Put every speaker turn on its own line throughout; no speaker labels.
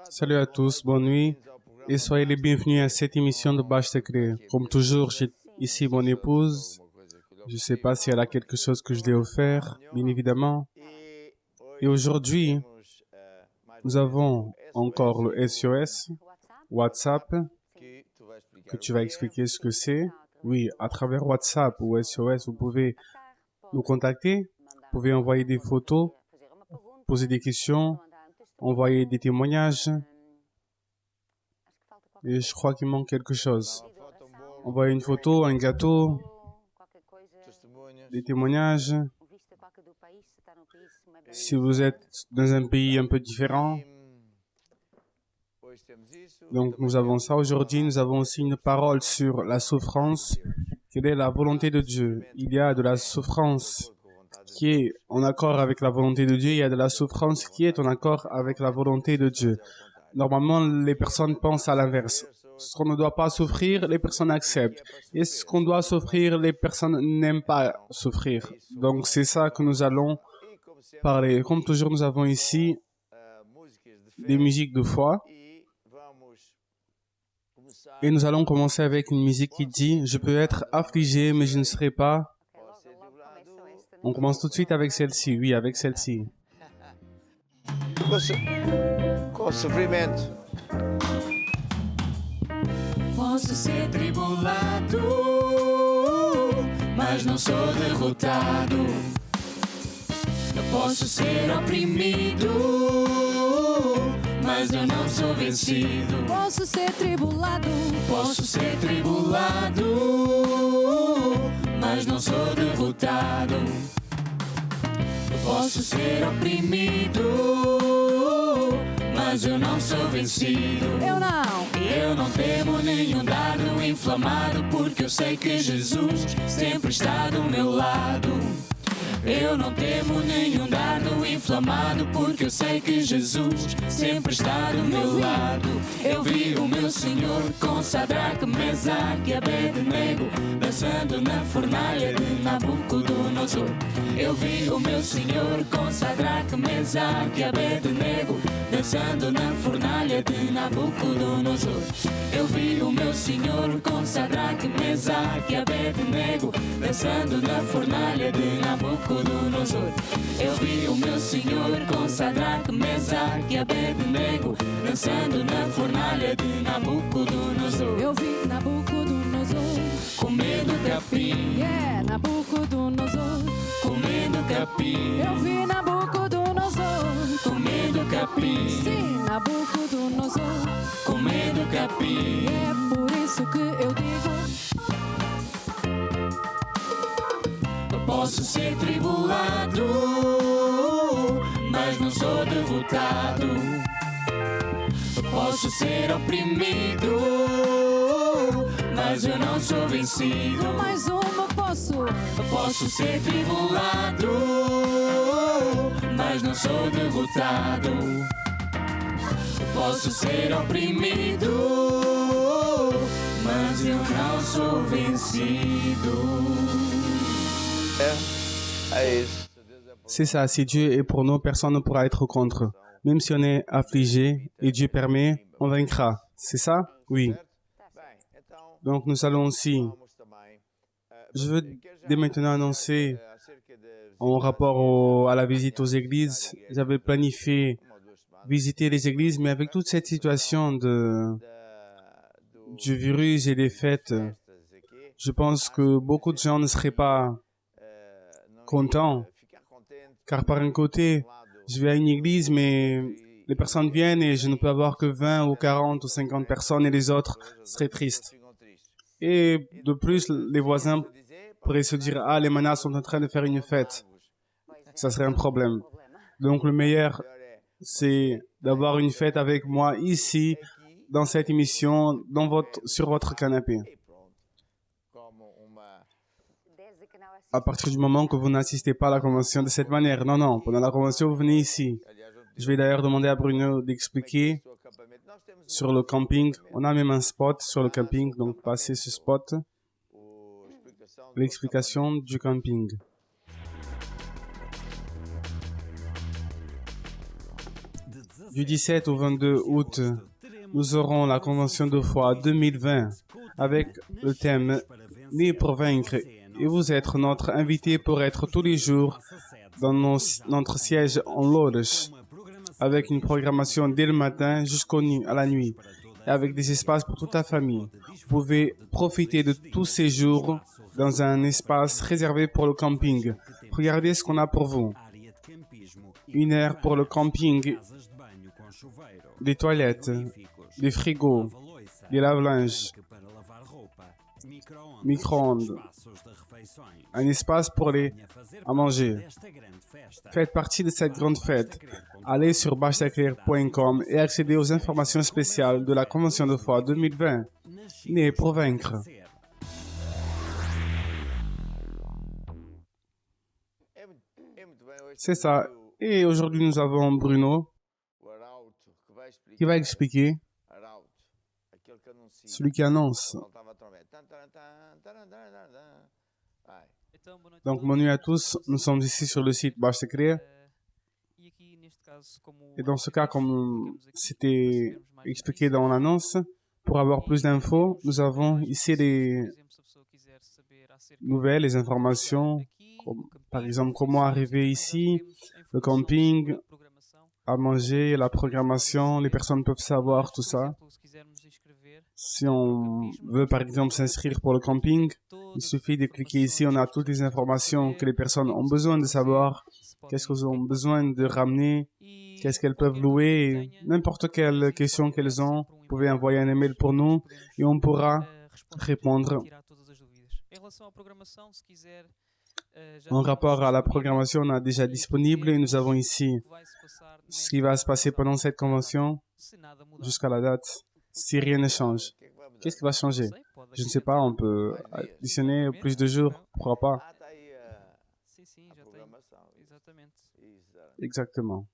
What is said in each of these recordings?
Salut à tous, bonne nuit et soyez les bienvenus à cette émission de Bâche Secret. Comme toujours, j'ai ici mon épouse. Je ne sais pas si elle a quelque chose que je lui ai offert, bien évidemment. Et aujourd'hui, nous avons encore le SOS, WhatsApp, que tu vas expliquer ce que c'est. Oui, à travers WhatsApp ou SOS, vous pouvez nous contacter, vous pouvez envoyer des photos, poser des questions, envoyer des témoignages. Et je crois qu'il manque quelque chose. Envoyer une photo, un gâteau, des témoignages. Si vous êtes dans un pays un peu différent. Donc nous avons ça aujourd'hui. Nous avons aussi une parole sur la souffrance. Quelle est la volonté de Dieu? Il y a de la souffrance qui est en accord avec la volonté de Dieu. Il y a de la souffrance qui est en accord avec la volonté de Dieu. Normalement, les personnes pensent à l'inverse. Ce qu'on ne doit pas souffrir, les personnes acceptent. Et ce qu'on doit souffrir, les personnes n'aiment pas souffrir. Donc, c'est ça que nous allons parler. Comme toujours, nous avons ici des musiques de foi. Et nous allons commencer avec une musique qui dit « Je peux être affligé, mais je ne serai pas... » On commence tout de suite avec celle-ci. Oui, avec celle-ci.
Com sofrimento.
Posso ser tribulado, mas não sou derrotado. Eu posso ser oprimido, mas eu não sou vencido.
Posso ser tribulado,
mas não sou derrotado. Eu posso ser oprimido, mas eu não sou vencido. Eu não temo nenhum dardo inflamado, porque eu sei que Jesus sempre está do meu lado. Eu não temo nenhum dardo inflamado, porque eu sei que Jesus sempre está do meu lado. Eu vi o meu Senhor com Sadraque, Mesaque e Abednego dançando na fornalha de Nabucodonosor. Eu vi o meu Senhor com Sadraque, Mesaque e Abednego dançando na fornalha de Nabucodonosor. Eu vi o meu Senhor com Sadraque, Mesaque e Abednego dançando na fornalha de Nabucodonosor. Eu vi o meu Senhor com Sadraque, Mesaque e Abednego dançando na fornalha de Nabucodonosor.
eu vi Nabucodonosor,
Comendo capim,
Nabucodonosor,
comendo capim,
eu vi Nabucodonosor,
comendo capim,
sim, Nabucodonosor,
comendo capim.
é por isso que eu digo,
Posso ser tribulado, mas não sou derrotado. Posso ser oprimido, mas eu não sou vencido.
mais uma posso,
Posso ser tribulado, mas não sou derrotado. Posso ser oprimido, mas eu não sou vencido.
É isso.
C'est ça, si Dieu est pour nous, personne ne pourra être contre. Même si on est affligé et Dieu permet, on vaincra. C'est ça? Oui. Donc nous allons aussi, je veux dès maintenant annoncer en rapport à la visite aux églises, j'avais planifié visiter les églises, mais avec toute cette situation du virus et des fêtes, je pense que beaucoup de gens ne seraient pas contents. Car par un côté, je vais à une église, mais les personnes viennent et je ne peux avoir que 20 ou 40 ou 50 personnes et les autres seraient tristes. Et de plus, les voisins pourraient se dire « Ah, les manas sont en train de faire une fête. » Ça serait un problème. Donc le meilleur, c'est d'avoir une fête avec moi ici, dans cette émission, sur votre canapé. À partir du moment que vous n'assistez pas à la convention de cette manière. Non, non, pendant la convention, vous venez ici. Je vais d'ailleurs demander à Bruno d'expliquer sur le camping. On a même un spot sur le camping, donc passez ce spot. L'explication du camping. Du 17 au 22 août, nous aurons la convention de foi 2020 avec le thème « Né pour vaincre ». Et vous êtes notre invité pour être tous les jours dans notre siège en Lourdes, avec une programmation dès le matin jusqu'à la nuit, et avec des espaces pour toute la famille. Vous pouvez profiter de tous ces jours dans un espace réservé pour le camping. Regardez ce qu'on a pour vous. Une aire pour le camping, des toilettes, des frigos, des lave-linges, micro-ondes, un espace pour à manger. Faites partie de cette grande fête. Allez sur bachsaclair.com et accédez aux informations spéciales de la Convention de foi 2020, Né pour vaincre. C'est ça. Et aujourd'hui, nous avons Bruno qui va expliquer, celui qui annonce. Donc, bonne nuit à tous. Nous sommes ici sur le site Bachsaclair. Et dans ce cas, comme c'était expliqué dans l'annonce, pour avoir plus d'infos, nous avons ici les nouvelles, les informations, comme, par exemple, comment arriver ici, le camping, à manger, la programmation, les personnes peuvent savoir tout ça. Si on veut, par exemple, s'inscrire pour le camping, il suffit de cliquer ici. On a toutes les informations que les personnes ont besoin de savoir, qu'est-ce qu'elles ont besoin de ramener, qu'est-ce qu'elles peuvent louer, n'importe quelle question qu'elles ont. Vous pouvez envoyer un email pour nous et on pourra répondre. En rapport à la programmation, on a déjà disponible et nous avons ici ce qui va se passer pendant cette convention jusqu'à la date, si rien ne change. Qu'est-ce qui va changer? Je ne sais pas, on peut additionner plus de jours, pourquoi pas? Exactement.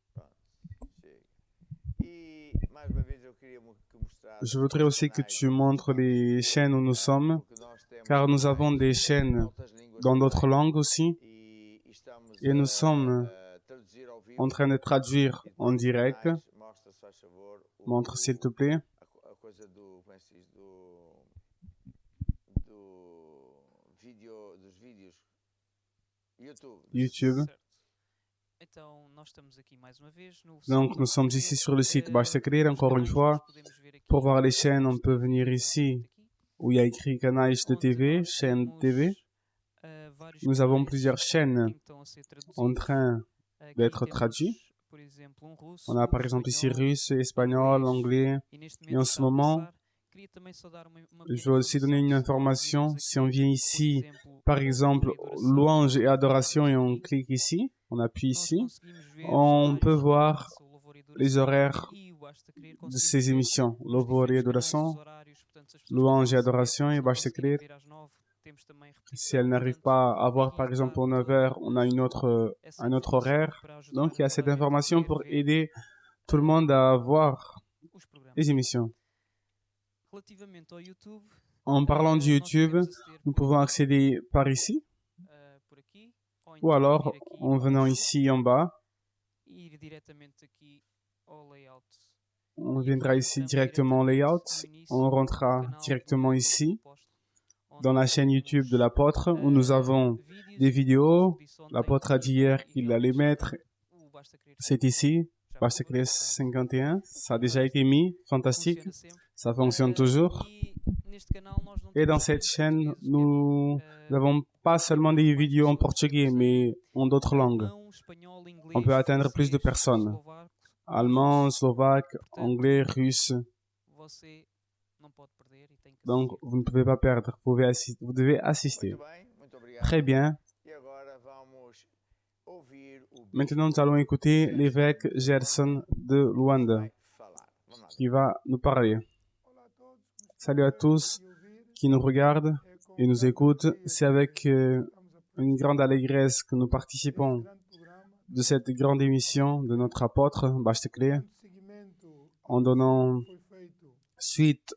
Je voudrais aussi que tu montres les chaînes où nous sommes, car nous avons des chaînes dans d'autres langues aussi, et nous sommes en train de traduire en direct. Montre s'il te plaît. YouTube. Donc nous sommes ici sur le site Bachsaclair, encore une fois. Pour voir les chaînes, on peut venir ici où il y a écrit canal de TV, chaîne TV. Nous avons plusieurs chaînes en train d'être traduites. On a par exemple ici russe, espagnol, anglais. Et en ce moment, je vais aussi donner une information. Si on vient ici, par exemple, louange et adoration, et on clique ici, on appuie ici, on peut voir les horaires de ces émissions. Louvor et adoration, louange et adoration et Bachsaclair. Si elle n'arrive pas à voir, par exemple, pour 9 heures, on a un autre horaire. Donc, il y a cette information pour aider tout le monde à voir les émissions. En parlant de YouTube, nous pouvons accéder par ici, ou alors en venant ici en bas. On viendra ici directement au layout, on rentrera directement ici, dans la chaîne YouTube de l'apôtre, où nous avons des vidéos. L'apôtre a dit hier qu'il allait mettre, c'est ici, Bachsaclair 51, ça a déjà été mis, fantastique, ça fonctionne toujours. Et dans cette chaîne, nous n'avons pas seulement des vidéos en portugais, mais en d'autres langues. On peut atteindre plus de personnes. Allemand, slovaque, anglais, russe. Donc, vous ne pouvez pas perdre, vous devez assister. Très bien. Maintenant, nous allons écouter l'évêque Gerson de Luanda, qui va nous parler. Salut à tous qui nous regardent et nous écoutent. C'est avec une grande allégresse que nous participons de cette grande émission de notre apôtre Bachsaclair, en donnant suite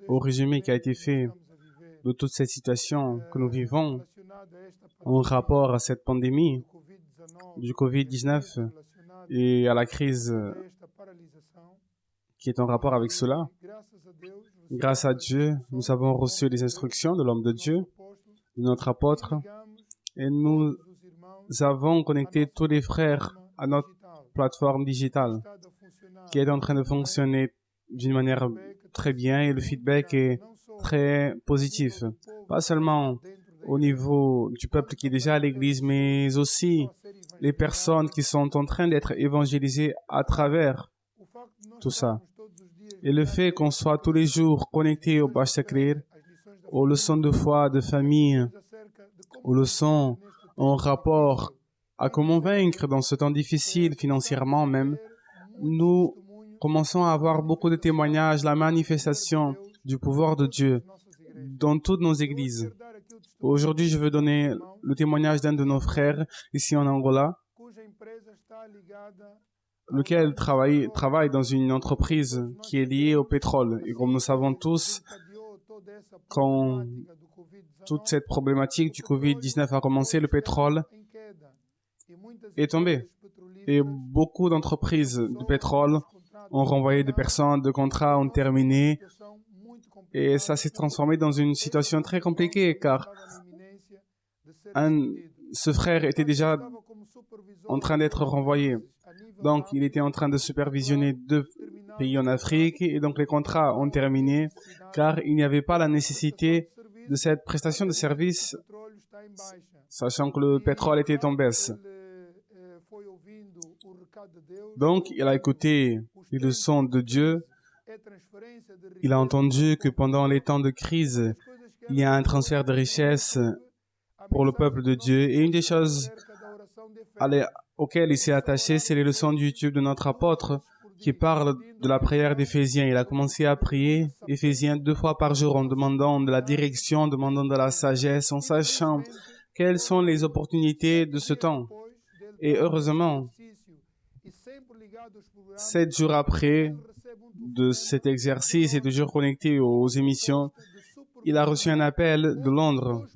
au résumé qui a été fait de toute cette situation que nous vivons en rapport à cette pandémie du Covid-19 et à la crise qui est en rapport avec cela. Grâce à Dieu, nous avons reçu les instructions de l'homme de Dieu, de notre apôtre, et nous avons connecté tous les frères à notre plateforme digitale qui est en train de fonctionner d'une manière très bien et le feedback est très positif. Pas seulement au niveau du peuple qui est déjà à l'église, mais aussi les personnes qui sont en train d'être évangélisées à travers tout ça. Et le fait qu'on soit tous les jours connectés au Bach Sakrir, aux leçons de foi, de famille, aux leçons en rapport à comment vaincre dans ce temps difficile, financièrement même, nous commençons à avoir beaucoup de témoignages, la manifestation du pouvoir de Dieu dans toutes nos églises. Aujourd'hui, je veux donner le témoignage d'un de nos frères ici en Angola, lequel travaille dans une entreprise qui est liée au pétrole. Et comme nous savons tous, quand toute cette problématique du Covid-19 a commencé, le pétrole est tombé. Et beaucoup d'entreprises de pétrole ont renvoyé des personnes, de contrats ont terminé. Et ça s'est transformé dans une situation très compliquée car ce frère était déjà en train d'être renvoyé. Donc, il était en train de supervisionner 2 pays en Afrique et donc les contrats ont terminé car il n'y avait pas la nécessité de cette prestation de service, sachant que le pétrole était en baisse. Donc, il a écouté les leçons de Dieu. Il a entendu que pendant les temps de crise, il y a un transfert de richesses pour le peuple de Dieu. Et une des choses auxquelles il s'est attaché, c'est les leçons du YouTube de notre apôtre qui parle de la prière d'Éphésiens. Il a commencé à prier Éphésiens 2 fois par jour en demandant de la direction, en demandant de la sagesse, en sachant quelles sont les opportunités de ce temps. Et heureusement, 7 jours après de cet exercice et toujours connecté aux émissions, il a reçu un appel de Londres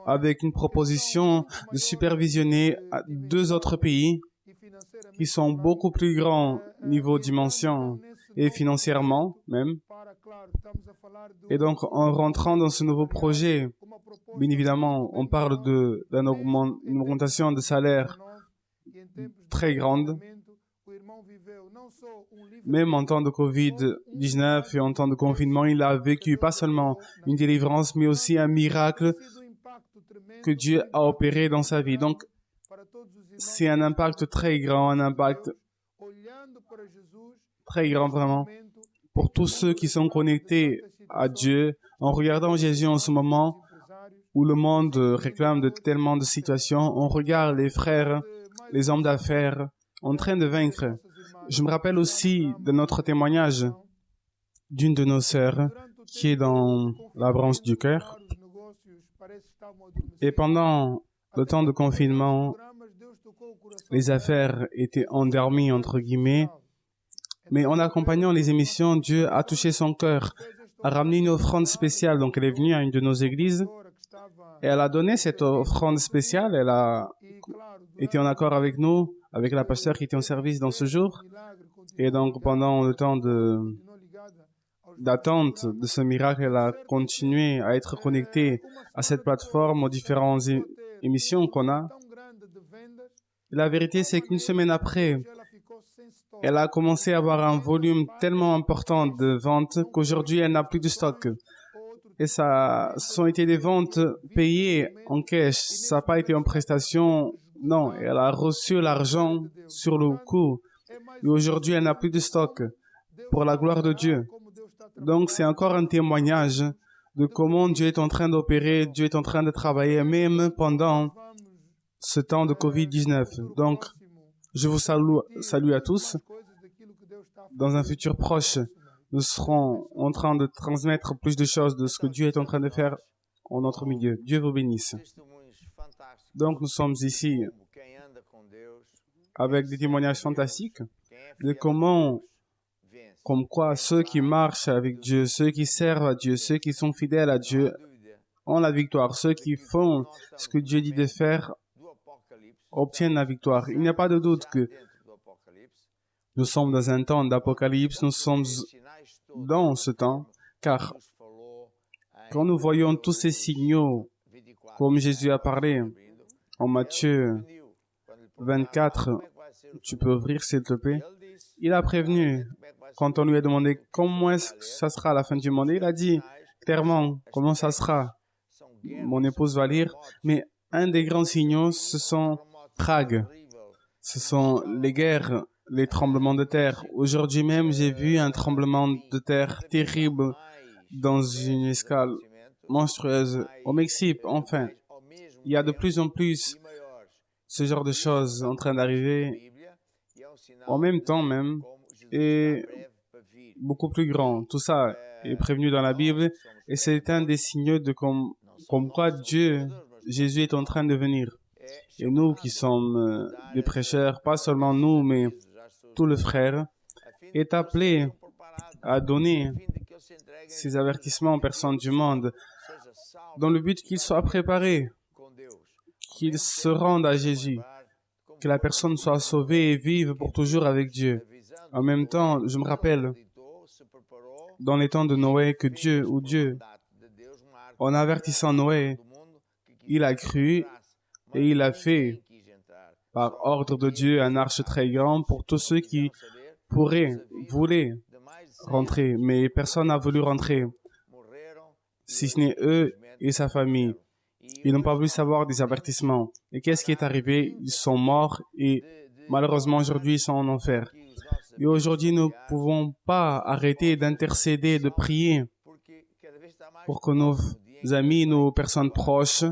avec une proposition de supervisionner 2 autres pays qui sont beaucoup plus grands niveau dimension et financièrement même. Et donc, en rentrant dans ce nouveau projet, bien évidemment, on parle d'une augmentation de salaire très grande. Même en temps de Covid-19 et en temps de confinement, il a vécu pas seulement une délivrance, mais aussi un miracle que Dieu a opéré dans sa vie. Donc, c'est un impact très grand, un impact très grand vraiment pour tous ceux qui sont connectés à Dieu en regardant Jésus en ce moment où le monde réclame de tellement de situations. On regarde les frères, les hommes d'affaires en train de vaincre. Je me rappelle aussi de notre témoignage d'une de nos sœurs qui est dans la branche du cœur. Et pendant le temps de confinement, les affaires étaient endormies, entre guillemets. Mais en accompagnant les émissions, Dieu a touché son cœur, a ramené une offrande spéciale. Donc, elle est venue à une de nos églises et elle a donné cette offrande spéciale. Elle a été en accord avec nous, avec la pasteur qui était en service dans ce jour. Et donc, pendant le temps d'attente de ce miracle, elle a continué à être connectée à cette plateforme, aux différentes émissions qu'on a. Et la vérité, c'est qu'une semaine après, elle a commencé à avoir un volume tellement important de ventes qu'aujourd'hui, elle n'a plus de stock. Et ce sont été des ventes payées en cash. Ça n'a pas été en prestation. Non, elle a reçu l'argent sur le coup. Et aujourd'hui, elle n'a plus de stock pour la gloire de Dieu. Donc, c'est encore un témoignage de comment Dieu est en train d'opérer, Dieu est en train de travailler, même pendant ce temps de Covid-19. Donc, je vous salue à tous. Dans un futur proche, nous serons en train de transmettre plus de choses de ce que Dieu est en train de faire en notre milieu. Dieu vous bénisse. Donc, nous sommes ici avec des témoignages fantastiques de comment, comme quoi ceux qui marchent avec Dieu, ceux qui servent à Dieu, ceux qui sont fidèles à Dieu ont la victoire. Ceux qui font ce que Dieu dit de faire obtiennent la victoire. Il n'y a pas de doute que Nous sommes dans un temps d'Apocalypse, nous sommes dans ce temps, car quand nous voyons tous ces signaux, comme Jésus a parlé en Matthieu 24, tu peux ouvrir s'il te plaît, il a prévenu, quand on lui a demandé comment est-ce que ça sera à la fin du monde, il a dit clairement comment ça sera. Mon épouse va lire, mais un des grands signaux, ce sont Prague, ce sont les guerres, les tremblements de terre. Aujourd'hui même, j'ai vu un tremblement de terre terrible dans une escale monstrueuse au Mexique. Enfin, il y a de plus en plus ce genre de choses en train d'arriver en même temps même et beaucoup plus grand. Tout ça est prévenu dans la Bible et c'est un des signaux de comme quoi Jésus est en train de venir. Et nous qui sommes des prêcheurs, pas seulement nous, mais tout le frère, est appelé à donner ces avertissements aux personnes du monde dans le but qu'ils soient préparés, qu'ils se rendent à Jésus, que la personne soit sauvée et vive pour toujours avec Dieu. En même temps, je me rappelle, dans les temps de Noé, que Dieu, en avertissant Noé, il a cru et il a fait, par ordre de Dieu, un arche très grande pour tous ceux qui voulaient rentrer. Mais personne n'a voulu rentrer, si ce n'est eux et sa famille. Ils n'ont pas voulu savoir des avertissements. Et qu'est-ce qui est arrivé? Ils sont morts et malheureusement aujourd'hui ils sont en enfer. Et aujourd'hui nous ne pouvons pas arrêter d'intercéder, de prier pour que nos amis, nos personnes proches,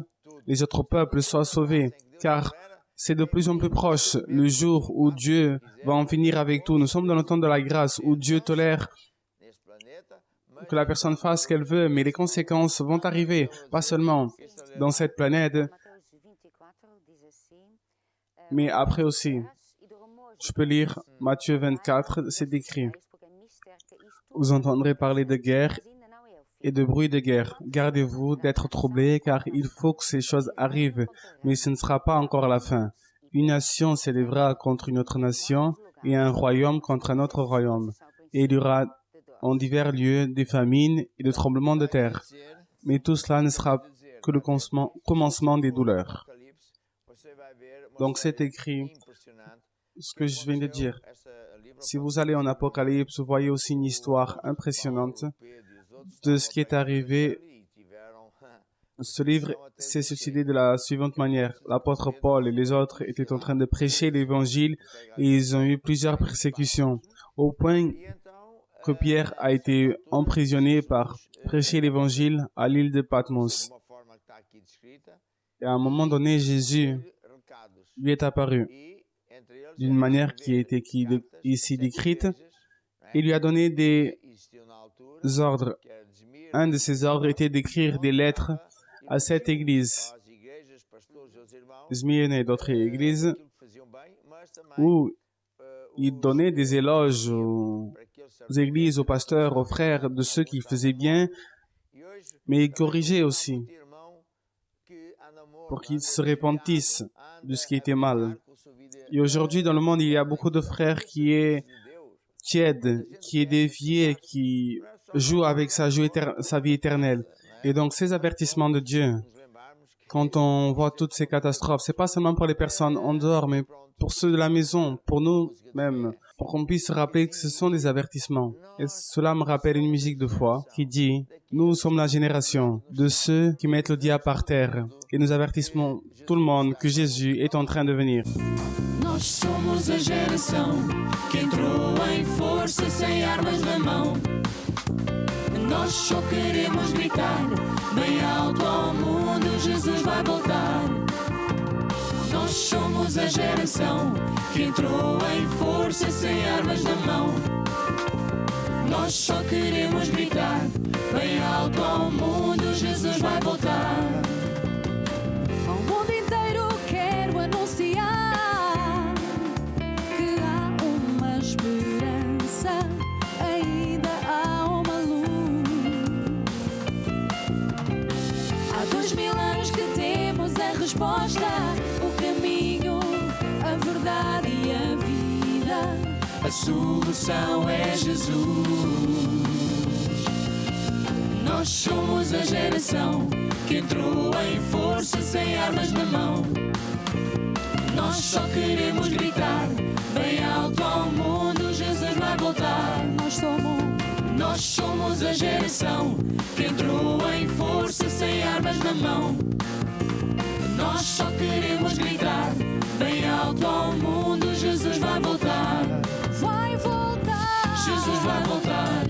les autres peuples soient sauvés. Car c'est de plus en plus proche le jour où Dieu va en finir avec tout. Nous sommes dans le temps de la grâce où Dieu tolère que la personne fasse ce qu'elle veut, mais les conséquences vont arriver, pas seulement dans cette planète, mais après aussi. Je peux lire Matthieu 24, c'est écrit. Vous entendrez parler de guerre et de bruit de guerre. Gardez-vous d'être troublés, car il faut que ces choses arrivent, mais ce ne sera pas encore la fin. Une nation s'élèvera contre une autre nation et un royaume contre un autre royaume. Et il y aura en divers lieux des famines et des tremblements de terre. Mais tout cela ne sera que le commencement des douleurs. Donc c'est écrit ce que je viens de dire. Si vous allez en Apocalypse, vous voyez aussi une histoire impressionnante de ce qui est arrivé. Ce livre s'est suicidé de la suivante manière. L'apôtre Paul et les autres étaient en train de prêcher l'évangile et ils ont eu plusieurs persécutions, au point que Pierre a été emprisonné par prêcher l'évangile à l'île de Patmos. Et à un moment donné, Jésus lui est apparu d'une manière qui a été ici décrite. Il lui a donné des ordres. Un de ces ordres était d'écrire des lettres à cette église, Smyrne et d'autres églises, où il donnait des éloges aux églises, aux pasteurs, aux frères de ceux qui faisaient bien, mais il corrigeait aussi pour qu'ils se repentissent de ce qui était mal. Et aujourd'hui, dans le monde, il y a beaucoup de frères qui est tiède, qui est dévié, qui joue avec sa vie éternelle. Et donc, ces avertissements de Dieu, quand on voit toutes ces catastrophes, c'est pas seulement pour les personnes en dehors, mais pour ceux de la maison, pour nous-mêmes, pour qu'on puisse se rappeler que ce sont des avertissements. Et cela me rappelle une musique de foi qui dit « Nous sommes la génération de ceux qui mettent le diable par terre et nous avertissons tout le monde que Jésus est en train de venir. »
Nós somos a geração que entrou em força sem armas na mão. Nós só queremos gritar bem alto ao mundo, Jesus vai voltar. Nós somos a geração que entrou em força sem armas na mão. Nós só queremos gritar bem alto ao mundo, Jesus vai voltar.
Ao mundo inteiro quero anunciar que há uma esperança, ainda há uma luz. Há 2000 anos que temos a resposta, o caminho, a verdade e a vida.
A solução é Jesus. Nós somos a geração que entrou em força sem armas na mão. Nós só queremos gritar bem alto ao mundo, Jesus vai voltar. Nós somos a geração que entrou em força sem armas na mão. Nós só queremos gritar bem alto ao mundo, Jesus vai voltar.
Vai voltar.
Jesus vai voltar.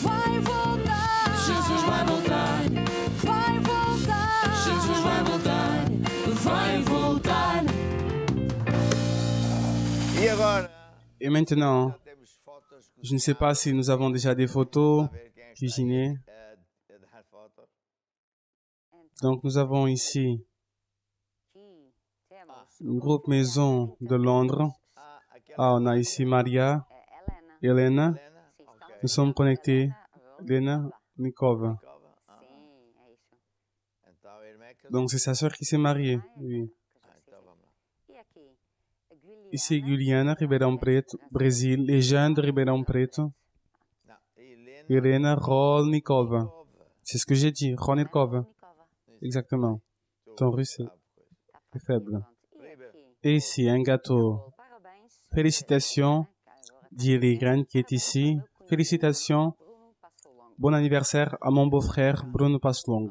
Vai voltar.
Jesus vai voltar.
Vai voltar.
Jesus vai voltar. Vai voltar.
E agora?
Et maintenant,
Já temos fotos que
je ne sais pas si nous avons déjà des photos
ver quem é que
cuisinées.
está a dar foto.
Donc nous avons ici une groupe maison de Londres.
Aquela
Ah, on a ici Maria, Helena.
Helena? Ok.
Nous sommes connectés. Lena Nikova.
Então a irmã é que...
Donc c'est sa sœur qui s'est mariée. Oui.
Então vamos lá.
Ici Juliana, Ribeirão Preto, Brésil. Les jeunes de Ribeirão Preto.
Não, Helena
Irena Rolnikova.
Nikova.
C'est ce que j'ai dit, Rolnikova. Exactement. Ton russe est faible. Et ici, un gâteau. Félicitations, dit Ligren qui est ici. Félicitations. Bon anniversaire à mon beau-frère Bruno Paslong.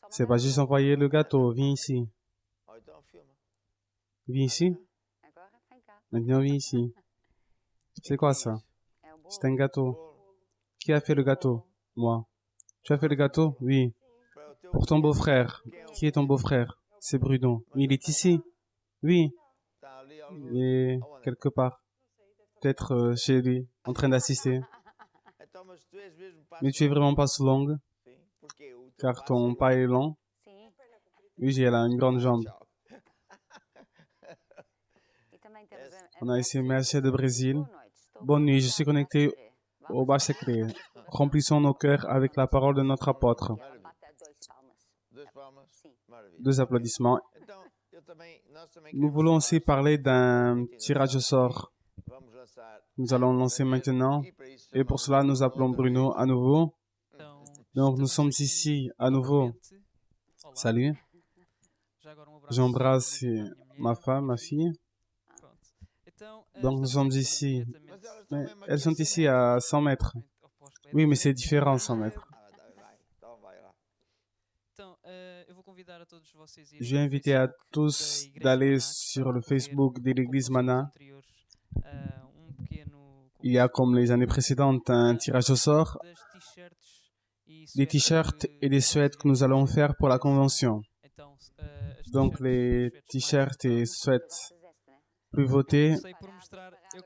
C'est pas juste envoyer le gâteau. Viens ici.
Ou então filma.
Viens ici. Maintenant, viens ici. C'est quoi ça? C'est un gâteau. Qui a fait le gâteau? Moi. Tu as fait le gâteau? Oui.
Para o teu...
Pour ton beau-frère. Qui est ton beau-frère? C'est Bruno. Il est ici? Oui.
Está ali ao
Il est quelque part. Peut-être chez lui, en train d'assister.
Então, mas tu és mesmo
Mais tu es vraiment pas long,
sim, porque o teu
car
passo
ton
é
pas est long. Oui, j'ai là une grande jambe.
Tchau.
On a ici Mercé de Brésil. Bonne nuit, je suis connecté au bas secret. Remplissons nos cœurs avec la parole de notre apôtre.
Duas palmas. Maravilha.
2 applaudissements.
Então, eu também, nós também
Nous
queremos
voulons
falar
aussi parler d'un tirage au sort.
Vamos lançar.
Nous allons lancer maintenant.
E para isso
Et pour
chamamos
cela, nous appelons Bruno à nouveau.
Então,
Donc, nous sommes ici à nouveau.
Olá.
Salut.
Já agora um abraço
J'embrasse
à minha
ma
mulher.
femme, ma fille.
Pronto. Então,
Donc, nous sommes
estamos
ici.
Mas elas estão
Mais
mesmo
elles sont
aqui
ici à 100 mètres.
oposto.
Oui, mais c'est différent, 100 mètres.
Ah, vai. Então vai lá.
Então, eu vou convidar a todos vocês a irem
Je vais
ao
inviter à
Facebook
tous
da Igreja
d'aller
Maná, que
sur
está
le
a fazer,
Facebook de l'église
como nos anos
Mana.
anteriores, pequeno
Il y a, comme les années précédentes, un tirage au sort,
das t-shirts e
des t-shirts et des sweats que nous allons faire pour la convention.
Então,
Donc, les t-shirts et sweats plus votés.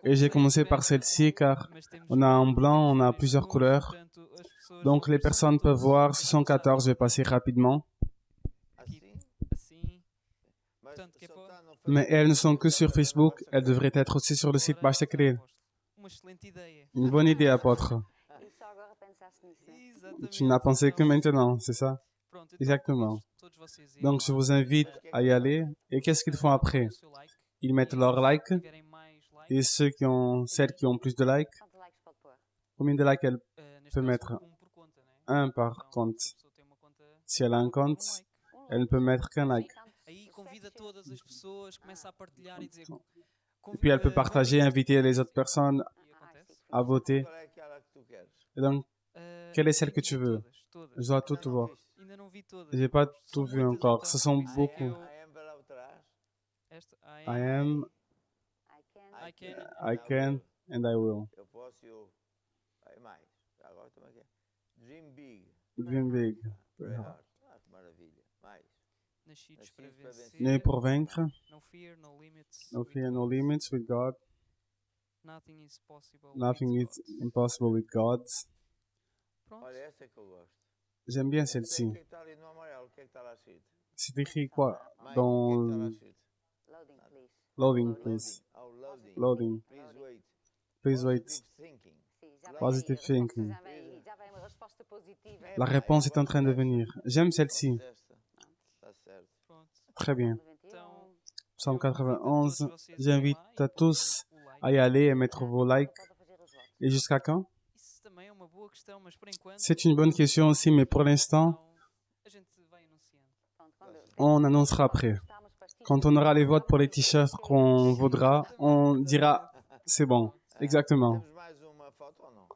Et j'ai commencé par celle-ci car on a en blanc, on a plusieurs couleurs. Donc, les personnes peuvent voir, ce sont 14, je vais passer rapidement.
Assim? Mas
Portanto, que é
só
para-
está no
Mais
Facebook.
elles ne sont que sur Facebook, elles devraient être aussi sur le site Baixa Secret.
Uma excelente ideia.
Une bonne idée, apôtre.
Exatamente.
Tu n'as pensé que maintenant, c'est ça?
Pronto, então
Exactement.
todos vocês irem
Donc, je
lá,
vous invite à y aller. Et qu'est-ce qu'ils font après?
o seu like,
Ils mettent leur like.
se tiverem mais likes,
Et celles qui ont plus de likes, combien de likes elles
neste
peut
caso,
mettre?
por conta, né?
Un par
Então,
compte.
se a pessoa tem uma conta,
Si elle a un compte,
like.
elle ne peut mettre qu'un like.
Aí convida todas as pessoas, começa a partilhar e dizer.
Et puis elle peut partager, inviter les autres personnes
E acontece.
à voter.
Qual é aquela que tu queres?
Et donc, quelle est celle que tu veux?
Todas.
Je dois tout voir.
Ainda não vi todas.
J'ai pas tout
São
vu
muitas,
encore.
então.
Ce sont
Por isso
beaucoup.
eu-
I am para lá atrás.
Esta,
I am,
I can.
I can, and I will.
Eu posso e eu... Aí mais. Agora também quer. Dream big.
Dream big.
Pray hard. Ah, que maravilha. Mais.
Nascidos para
Nascidos para
vencer.
Né pour vaincre.
No fear, no limits.
No
with
fear, no
God.
limits with God.
Nothing is possible.
Nothing
with
is
God.
impossible with God.
Pronto.
Olha, essa é que eu gosto.
J'aime bien
Não sei
celle-ci.
o que é que está ali no amarelo. O que é que está lá escrito?
C'est écrit quoi?
Mike,
Dans
o que é que está lá escrito?
loading, please.
Oh, loading.
Loading.
Please wait.
Please wait.
Positive thinking.
Positive thinking.
É,
La
vai,
réponse est en
agora
train de
vai.
venir. J'aime celle-ci.
Esta. Está certo.
Pronto.
Très bien.
Então,
Psalm
eu convido a todos
91.
vocês a irem
J'invite
lá e
à tous
porem o
à y aller et mettre vos likes. Et jusqu'à quand?
Isso também é uma boa questão, mas por enquanto
C'est une bonne question aussi, mais pour l'instant,
a gente vai anunciando.
on annoncera après. Quand on aura les votes pour les t-shirts qu'on voudra, on dira c'est bon. Exactement.
Temos mais uma foto ou não?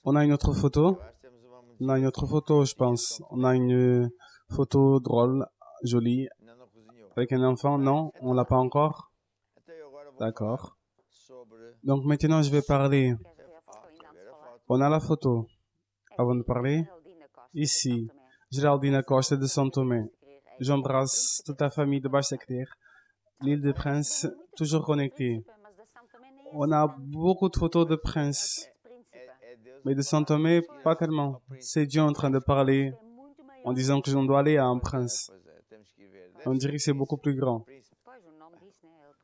On a une autre photo.
Eu acho que temos uma muito
On a une autre photo, je pense. On a une photo drôle, jolie,
ainda não cozinhou.
avec un enfant. Non, on l'a pas encore.
Então eu agora vou
D'accord.
falar sobre...
Donc maintenant, je vais parler.
quer ver a foto?
On a la photo. Avant de parler, ici, Géraldine Costa de São Tomé. J'embrasse toute la famille de Basse-Sectaire. L'île de Prince, toujours connectée. On a beaucoup de photos de Prince,
É Deus
mais de São Tomé, pas tellement. C'est Dieu en train de parler en disant que je dois aller à un prince.
Pois é, temos que ir ver.
On dirait que c'est beaucoup plus grand.
Príncipe.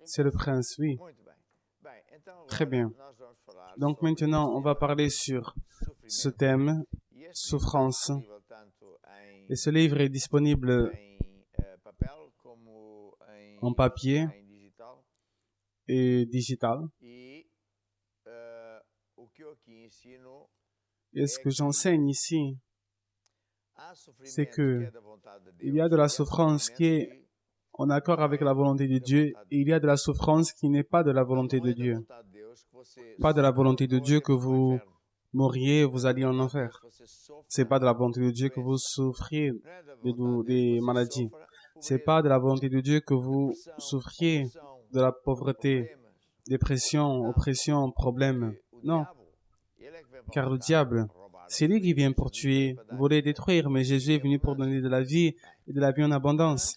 C'est le prince, oui.
Muito bem. Bem, então agora
Très bien.
nós vamos falar
Donc
sobre
maintenant, on va parler sur ce
sofrimento.
thème,
E este
souffrance.
livro está disponível tanto
Et ce livre est disponible
em papel como
en papier
em digital.
et digital.
E o que eu aqui ensino
Et ce que j'enseigne ici,
há sofrimento
c'est que
que é da vontade de Deus,
il y a de la
e há
souffrance
sofrimento
qui est en accord avec la volonté de Dieu, et il y a de la souffrance qui n'est pas de la volonté
não
de
é da
Dieu.
vontade de Deus que você
Pas de la volonté de
sofra
Dieu
ou
que
vá para o
vous
inferno.
mouriez, vous alliez en enfer.
Que você sofra
C'est pas de la volonté de Dieu que vous souffriez
não é da vontade de Deus que
des
você
maladies.
sofra
C'est
pobreza,
pas de la volonté de Dieu que vous
depressão,
souffriez
opressão,
de la pauvreté,
problemas.
dépression, oppression, problème.
O
Non,
diabo, ele é que vem para
car le
matar,
diable,
roubar,
c'est lui qui vient pour tuer, voler, détruire, mais Jésus est venu pour donner de la vie et de la vie en abondance.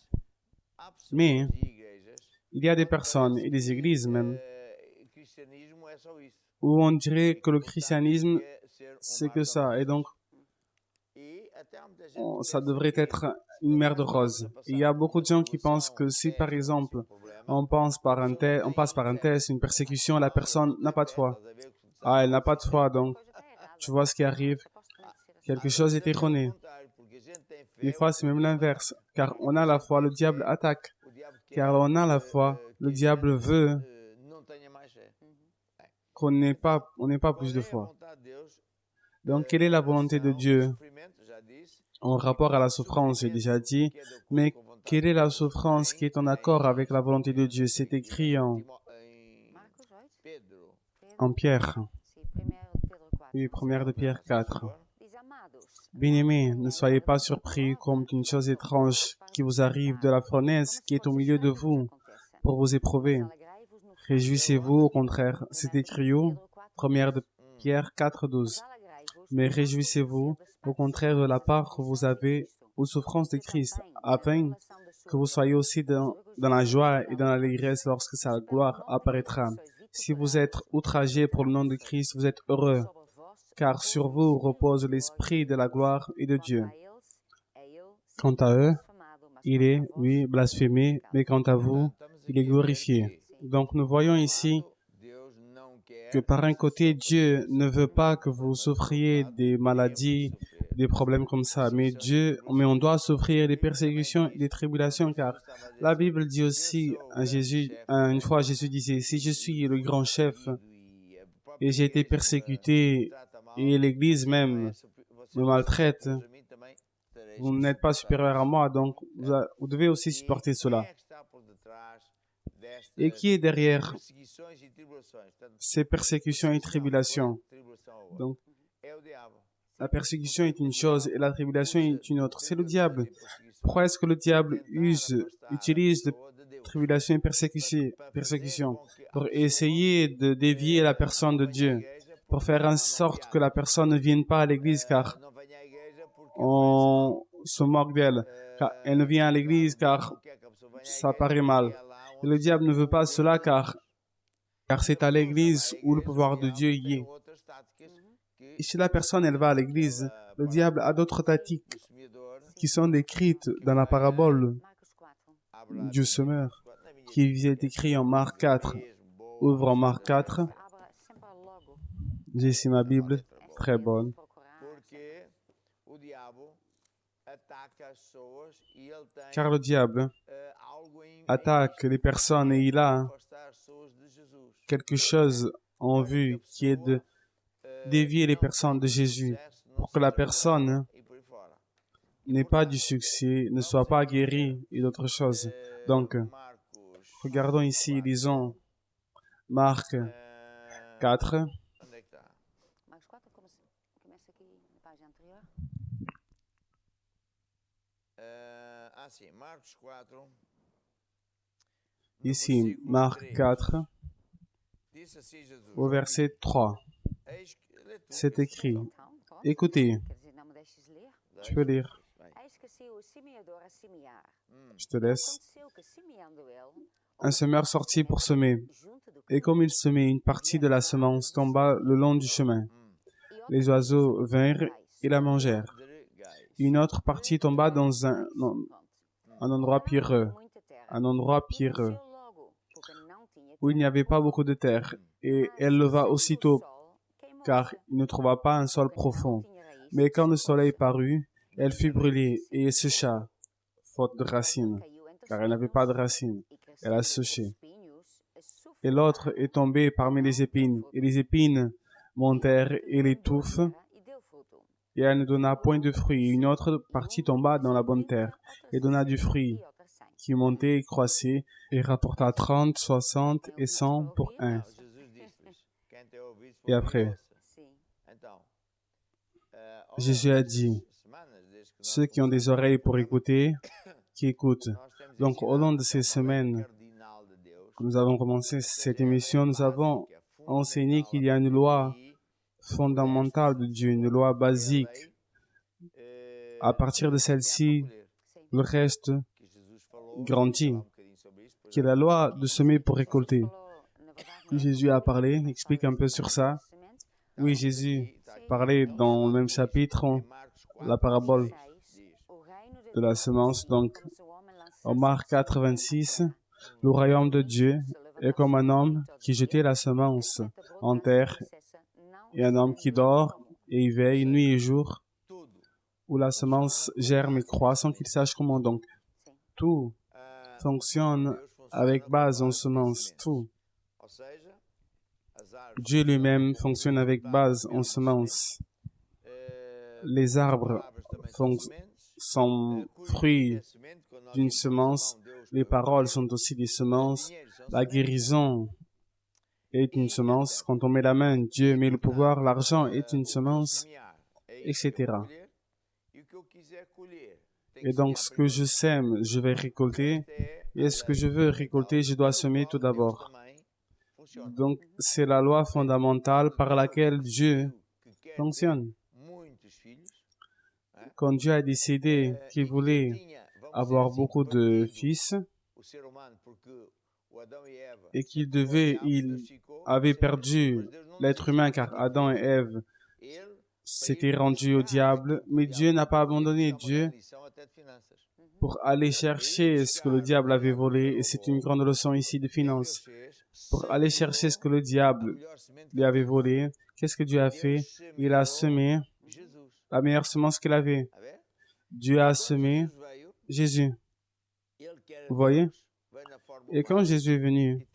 há pessoas
Mais
e igrejas
il y a des personnes et des églises même
cristianismo é só isso.
où on dirait que le christianisme
É ser
c'est
mar
que
de
ça,
rosas.
et donc
E até há muita gente
ça
que
devrait
pensa
être
que
une mer de roses. Et il y a beaucoup de gens qui pensent que si par exemple on passe par un test, une persécution, la personne n'a pas de foi. Ah, elle n'a pas de foi, donc tu vois ce qui arrive, quelque chose est erroné. Des fois, c'est même l'inverse, car on a la foi, le diable attaque. Car on a la foi, le diable veut qu'on n'ait pas plus de foi. Donc, quelle est la volonté de Dieu en rapport à la souffrance, j'ai déjà dit, mais quelle est la souffrance qui est en accord avec la volonté de Dieu? C'est écrit en Pierre, oui, 1 de Pierre 4. Bien-aimés, ne soyez pas surpris comme une chose étrange qui vous arrive de la fournaise qui est au milieu de vous pour vous éprouver. Réjouissez-vous, au contraire, c'est écrit où? 1 de Pierre 4, 12. Mais réjouissez-vous, au contraire, de la part que vous avez aux souffrances de Christ, afin que vous soyez aussi dans la joie et dans l'allégresse lorsque sa gloire apparaîtra. Si vous êtes outragés pour le nom de Christ, vous êtes heureux, car sur vous repose l'esprit de la gloire et de Dieu. Quant à eux, il est, oui, blasphémé, mais quant à vous, il est glorifié. Donc nous voyons ici que par un côté, Dieu ne veut pas que vous souffriez des maladies, des problèmes comme ça, mais on doit souffrir des persécutions et des tribulations, car la Bible dit aussi à Jésus, une fois Jésus disait, si je suis le grand chef et j'ai été persécuté et l'Église même me maltraite, vous n'êtes pas supérieur à moi, donc vous devez aussi supporter cela. Et qui est derrière ces persécutions et tribulations? Donc, la persécution est une chose et la tribulation est une autre. C'est le diable. Pourquoi est-ce que le diable utilise de tribulation et persécution pour essayer de dévier la personne de Dieu, pour faire en sorte que la personne ne vienne pas à l'église car on se moque d'elle, car elle ne vient à l'église car ça paraît mal. Et le diable ne veut pas cela car c'est à l'église où le pouvoir de Dieu y est. Et si la personne elle va à l'église, le diable a d'autres tactiques qui sont décrites dans la parabole du semeur, qui est écrit en Marc 4. Ouvre en Marc 4. J'ai ici ma Bible, très bonne. Car le diable attaque les personnes et il a quelque chose en vue qui est de dévier les personnes de Jésus pour que la personne n'ait pas du succès, ne soit pas guérie et d'autres choses. Donc, regardons ici, lisons Marc 4.
Onde é que está?
Marcos 4, começa aqui na página anterior.
Sim, Marcos 4.
Ici, Marc 4,
Disse assim Jesus.
au verset 3.
Eis que, lê tu.
C'est écrit.
Então, pode?
Écoutez,
Quer dizer, não me deixes ler?
tu peux lire.
Eis que se o semeador a semear.
Je te laisse.
Aconteceu que semeando ele,
Un semeur sortit pour semer.
junto do
Et comme il semait, une partie de la semence tomba le long du chemin. Les oiseaux vinrent et la mangèrent. Une autre partie tomba dans un endroit pierreux, où il n'y avait pas beaucoup de terre, et elle leva aussitôt, car il ne trouva pas un sol profond. Mais quand le soleil parut, elle fut brûlée et sécha, faute de racines, car elle n'avait pas de racines. Elle a séché. Et l'autre est tombé parmi les épines, et les épines montèrent et l'étouffent, et elle ne donna point de fruits. Une autre partie tomba dans la bonne terre, et donna du fruit, qui montait et croissait, et rapporta 30, 60 et 100 pour un.
Jesus disse-lhes: Quem tem ouvidos,
Et après,
Sim.
Então,
Jésus a dit, ceux qui ont des oreilles pour écouter, qui écoutent. Donc, au long de ces semaines que nous avons commencé cette émission, nous avons enseigné qu'il y a une loi fondamentale de Dieu, une loi basique. À partir de celle-ci, le reste grandit, qui est la loi de semer pour récolter. Jésus a parlé, explique un peu sur ça. Oui, Jésus parlait dans le même chapitre, la parabole de la semence. Donc, en Marc 4, 26, le royaume de Dieu est comme un homme qui jetait la semence en terre et un homme qui dort et y veille nuit et jour, où la semence germe et croît sans qu'il sache comment. Donc, tout fonctionne avec base en semence, tout. Dieu lui-même fonctionne avec base en semence. Les arbres sont fruits d'une semence, les paroles sont aussi des semences, la guérison est une semence, quand on met la main, Dieu met le pouvoir, l'argent est une semence, etc. Et donc, ce que je sème, je vais récolter, et ce que je veux récolter, je dois semer tout d'abord. Donc, c'est la loi fondamentale par laquelle Dieu fonctionne. Quand Dieu a décidé qu'il voulait avoir beaucoup de fils et il avait perdu l'être humain car Adam et Ève s'étaient rendus au diable, mais Dieu n'a pas abandonné Dieu pour aller chercher ce que le diable avait volé, et c'est une grande leçon ici de finances. Pour aller chercher ce que le diable lui avait volé, qu'est-ce que Dieu a fait? Il a semé la meilleure semence qu'il avait. Dieu a semé Jésus. Vous voyez? Et quand Jésus est venu,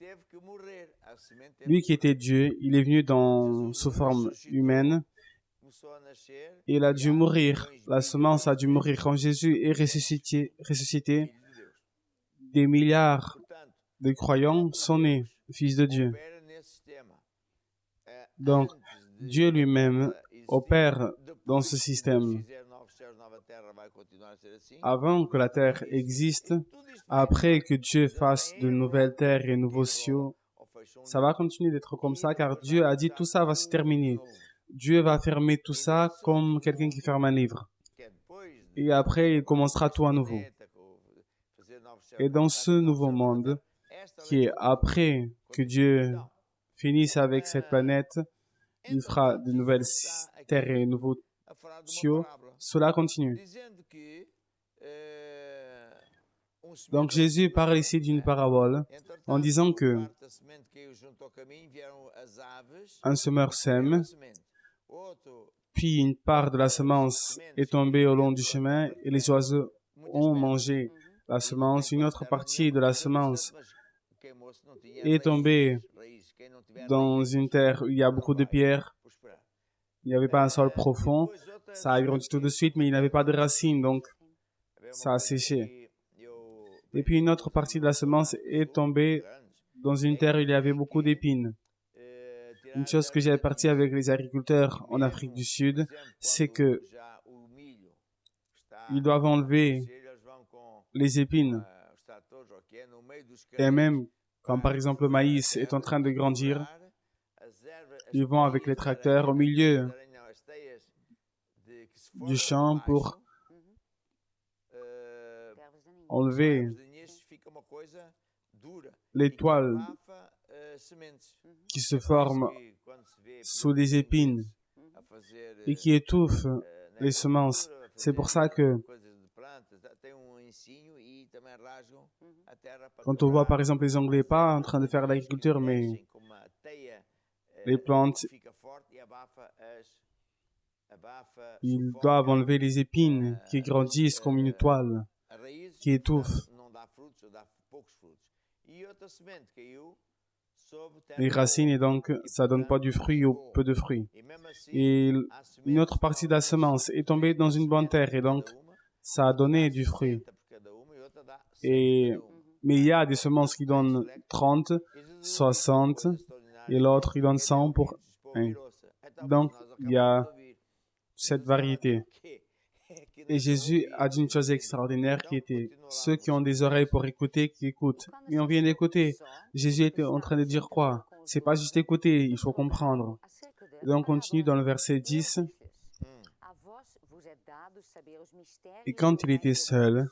lui qui était Dieu, il est venu sous forme humaine, et il a dû mourir. La semence a dû mourir. Quand Jésus est ressuscité, des milliards de croyants sont nés, fils de Dieu. Donc, Dieu lui-même opère dans ce système. Avant que la terre existe, après que Dieu fasse de nouvelles terres et nouveaux cieux, ça va continuer d'être comme ça, car Dieu a dit tout ça va se terminer. Dieu va fermer tout ça comme quelqu'un qui ferme un livre. Et après, il commencera tout à nouveau. Et dans ce nouveau monde, qui est après que Dieu finisse avec cette planète, il fera de nouvelles terres et de nouveaux cieux. Cela continue. Donc Jésus parle ici d'une parabole en disant que un semeur sème, puis une part de la semence est tombée au long du chemin et les oiseaux ont mangé la semence. Une autre partie de la semence est tombée dans une terre où il y a beaucoup de pierres. Il n'y avait pas un sol profond. Ça a grandi tout de suite, mais il n'avait pas de racines, donc ça a séché. Et puis une autre partie de la semence est tombée dans une terre où il y avait beaucoup d'épines. Une chose que j'ai appris avec les agriculteurs en Afrique du Sud, c'est que ils doivent enlever les épines. Et même quand par exemple le maïs est en train de grandir, ils vont avec les tracteurs au milieu du champ pour enlever les toiles qui se forment sous les épines et qui étouffent les semences. C'est pour ça que quand on voit par exemple les Anglais pas en train de faire l'agriculture, mais les plantes, ils doivent enlever les épines qui grandissent comme une toile, qui étouffent les racines, et donc ça donne pas du fruit ou peu de fruits. Et une autre partie de la semence est tombée dans une bonne terre, et donc ça a donné du fruit. Mais il y a des semences qui donnent 30, 60, et l'autre qui donne 100 pour 1. Donc, il y a cette variété. Et Jésus a dit une chose extraordinaire qui était, ceux qui ont des oreilles pour écouter, qui écoutent. Mais on vient d'écouter. Jésus était en train de dire quoi? C'est pas juste écouter, il faut comprendre. Et on continue dans le verset 10. Et quand il était seul,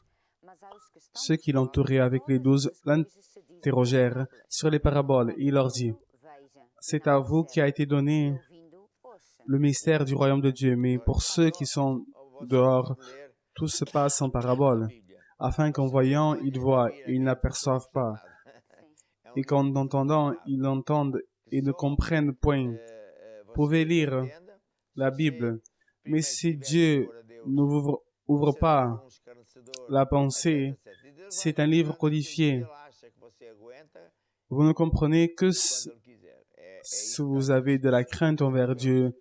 ceux qui l'entouraient avec les 12 l'interrogèrent sur les paraboles. Et il leur dit, c'est à vous qui a été donné le mystère du royaume de Dieu, mais pour ceux qui sont dehors, tout se passe en parabole, afin qu'en voyant, ils voient et ils n'aperçoivent pas, et qu'en entendant, ils entendent et ne comprennent point. Vous pouvez lire la Bible, mais si Dieu ne vous ouvre pas la pensée, c'est un livre codifié. Vous ne comprenez que si vous avez de la crainte envers Dieu,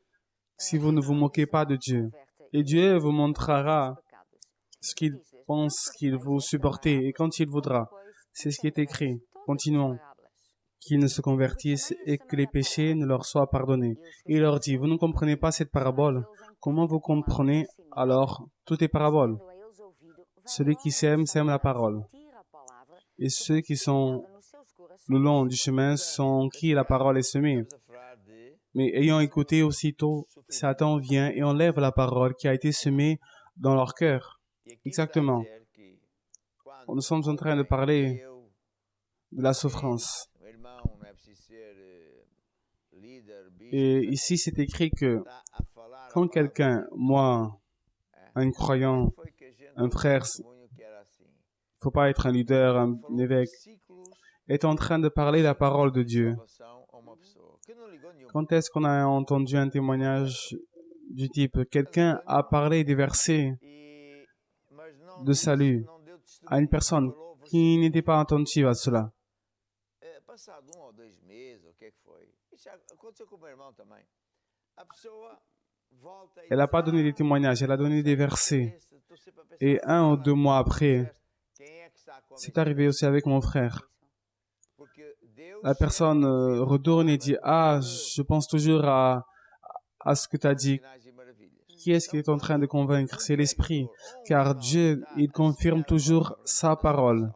si vous ne vous moquez pas de Dieu. Et Dieu vous montrera ce qu'il pense qu'il vous supporter et quand il voudra. C'est ce qui est écrit. Continuons. Qu'ils ne se convertissent et que les péchés ne leur soient pardonnés. Il leur dit, vous ne comprenez pas cette parabole. Comment vous comprenez alors toutes les paraboles? Celui qui sème, sème la parole. Et ceux qui sont le long du chemin sont en qui la parole est semée. Mais ayant écouté aussitôt, Satan vient et enlève la parole qui a été semée dans leur cœur. Exactement. Nous sommes en train de parler de la souffrance. Et ici, c'est écrit que quand quelqu'un, moi, un croyant, un frère, il ne faut pas être un leader, un évêque, est en train de parler la parole de Dieu. Quand est-ce qu'on a entendu un témoignage du type, quelqu'un a parlé des versets de salut à une personne qui n'était pas attentive à cela? Elle n'a pas donné des témoignages, elle a donné des versets. Et 1 ou 2 mois après, c'est arrivé aussi avec mon frère. La personne retourne et dit, ah, je pense toujours à ce que tu as dit. Qui est-ce qui est en train de convaincre? C'est l'Esprit. Car Dieu, il confirme toujours sa parole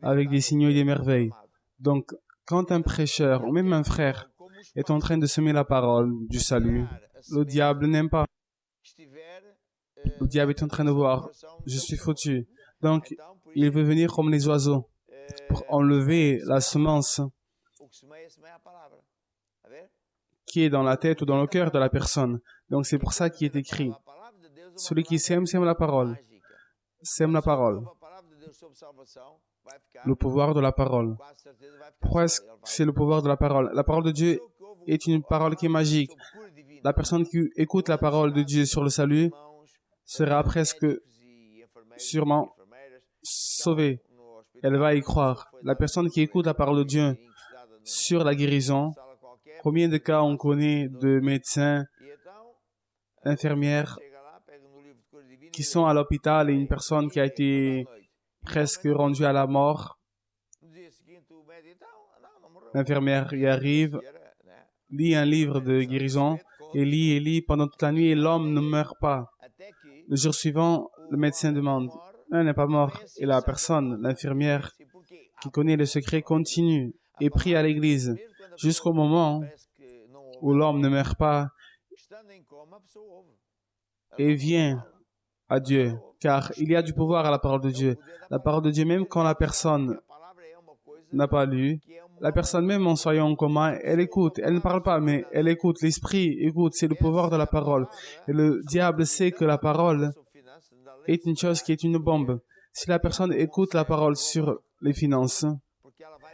avec des signaux et des merveilles. Donc, quand un prêcheur ou même un frère est en train de semer la parole du salut, le diable n'aime pas. Le diable est en train de voir, je suis foutu. Donc, il veut venir comme les oiseaux pour enlever la semence qui est dans la tête ou dans le cœur de la personne. Donc, c'est pour ça qu'il est écrit. Celui qui sème, sème la parole. Sème la parole. Le pouvoir de la parole. Pourquoi est-ce que c'est le pouvoir de la parole? La parole de Dieu est une parole qui est magique. La personne qui écoute la parole de Dieu sur le salut sera presque sûrement sauvée. Elle va y croire. La personne qui écoute la parole de Dieu sur la guérison. Combien de cas on connaît de médecins, infirmières qui sont à l'hôpital et une personne qui a été presque rendue à la mort. L'infirmière y arrive, lit un livre de guérison et lit pendant toute la nuit et l'homme ne meurt pas. Le jour suivant, le médecin demande, elle n'est pas mort. Et la personne, l'infirmière qui connaît le secret, continue et prie à l'église jusqu'au moment où l'homme ne meurt pas et vient à Dieu, car il y a du pouvoir à la parole de Dieu. La parole de Dieu, même quand la personne n'a pas lu, la personne même en soyant en coma, elle écoute, elle ne parle pas, mais elle écoute, l'esprit écoute, c'est le pouvoir de la parole. Et le diable sait que la parole est une chose qui est une bombe. Si la personne écoute la parole sur les finances,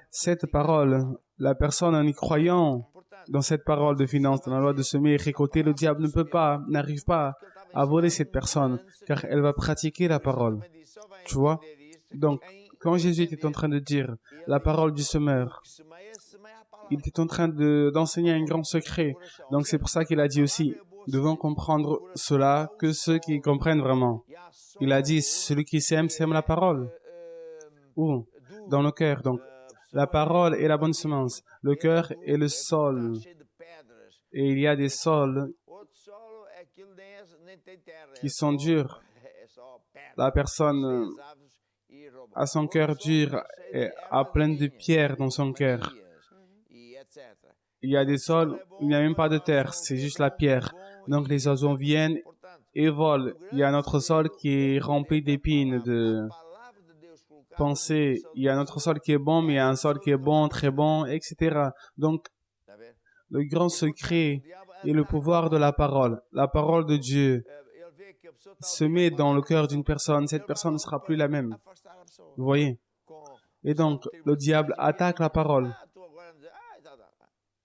cette parole, la personne en y croyant dans cette parole de finances, dans la loi de semer et récolter, le diable ne peut pas, n'arrive pas à voler cette personne, car elle va pratiquer la parole. Tu vois? Donc, quand Jésus était en train de dire la parole du semeur, il était en train d'enseigner un grand secret. Donc, c'est pour ça qu'il a dit aussi, devons comprendre cela que ceux qui comprennent vraiment. Il a dit, celui qui sème la parole. Où? Dans le cœur. Donc, la parole est la bonne semence. Le cœur est le sol. Et il y a des sols qui sont durs. La personne a son cœur dur et a plein de pierres dans son cœur. Il y a des sols où il n'y a même pas de terre, c'est juste la pierre. Donc les oiseaux viennent et volent. Il y a un autre sol qui est rempli d'épines, de pensées. Il y a un autre sol qui est bon, mais il y a un sol qui est bon, très bon, etc. Donc, le grand secret est le pouvoir de la parole de Dieu. Se met dans le cœur d'une personne, cette personne ne sera plus la même. Vous voyez? Et donc, le diable attaque la parole.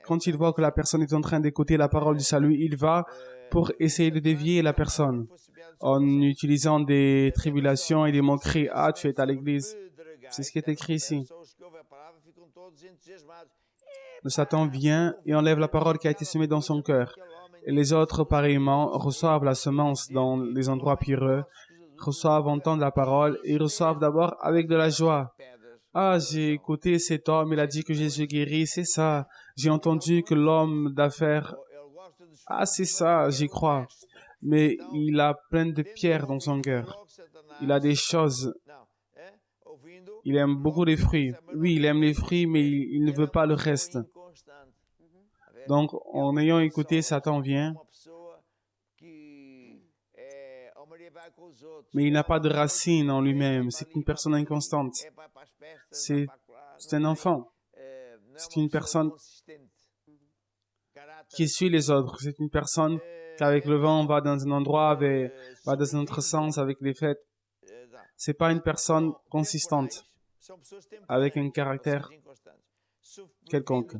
Quand il voit que la personne est en train d'écouter la parole du salut, il va pour essayer de dévier la personne en utilisant des tribulations et des moqueries. Ah, tu es à l'église. C'est ce qui est écrit ici. Le Satan vient et enlève la parole qui a été semée dans son cœur. Et les autres, pareillement, reçoivent la semence dans les endroits pierreux, reçoivent entendre la parole et reçoivent d'abord avec de la joie. Ah, j'ai écouté cet homme, il a dit que Jésus guérit, c'est ça. J'ai entendu que l'homme d'affaires, ah, c'est ça, j'y crois. Mais il a plein de pierres dans son cœur. Il a des choses. Il aime beaucoup les fruits. Oui, il aime les fruits, mais il ne veut pas le reste. Donc, en ayant écouté, Satan vient. Mais il n'a pas de racine en lui-même. C'est une personne inconstante. C'est un enfant. C'est une personne qui suit les autres. C'est une personne qui, avec le vent, va dans un endroit, va dans un autre sens avec les fêtes. C'est pas une personne consistante, avec un caractère quelconque.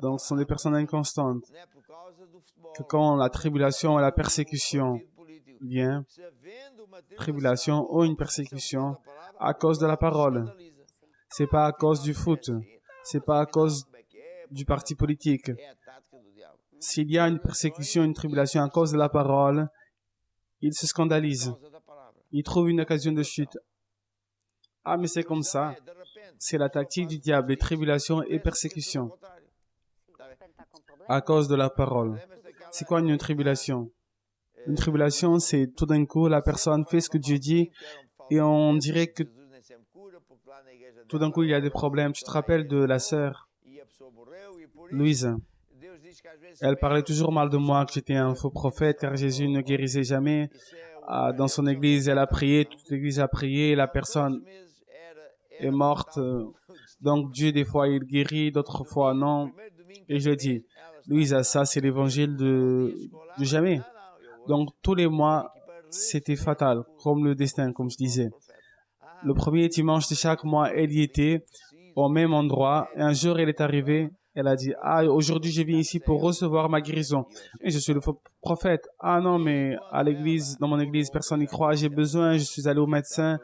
Donc, ce sont des personnes inconstantes. Que quand la tribulation et la persécution vient, tribulation ou une persécution, à cause de la parole. C'est pas à cause du foot. C'est pas à cause du parti politique. S'il y a une persécution, une tribulation à cause de la parole, il se scandalise. Il trouve une occasion de chute. Ah, mais c'est comme ça. C'est la tactique du diable, les tribulations et persécutions. À cause de la parole. C'est quoi une tribulation? Une tribulation, c'est tout d'un coup, la personne fait ce que Dieu dit et on dirait que tout d'un coup, il y a des problèmes. Tu te rappelles de la sœur Louise? Elle parlait toujours mal de moi, que j'étais un faux prophète, car Jésus ne guérissait jamais. Dans son église, elle a prié, toute l'église a prié, la personne est morte. Donc Dieu, des fois, il guérit, d'autres fois, non. Et je dis, Louise, ça, c'est l'évangile de jamais. Donc, tous les mois, c'était fatal, comme le destin, comme je disais. Le premier dimanche de chaque mois, elle y était, au même endroit. Et un jour, elle est arrivée, Elle a dit, ah, aujourd'hui je viens ici pour recevoir ma guérison. Et je suis le faux prophète. Ah non, mais à l'église, dans mon église, personne n'y croit, j'ai besoin, je suis allé au médecin,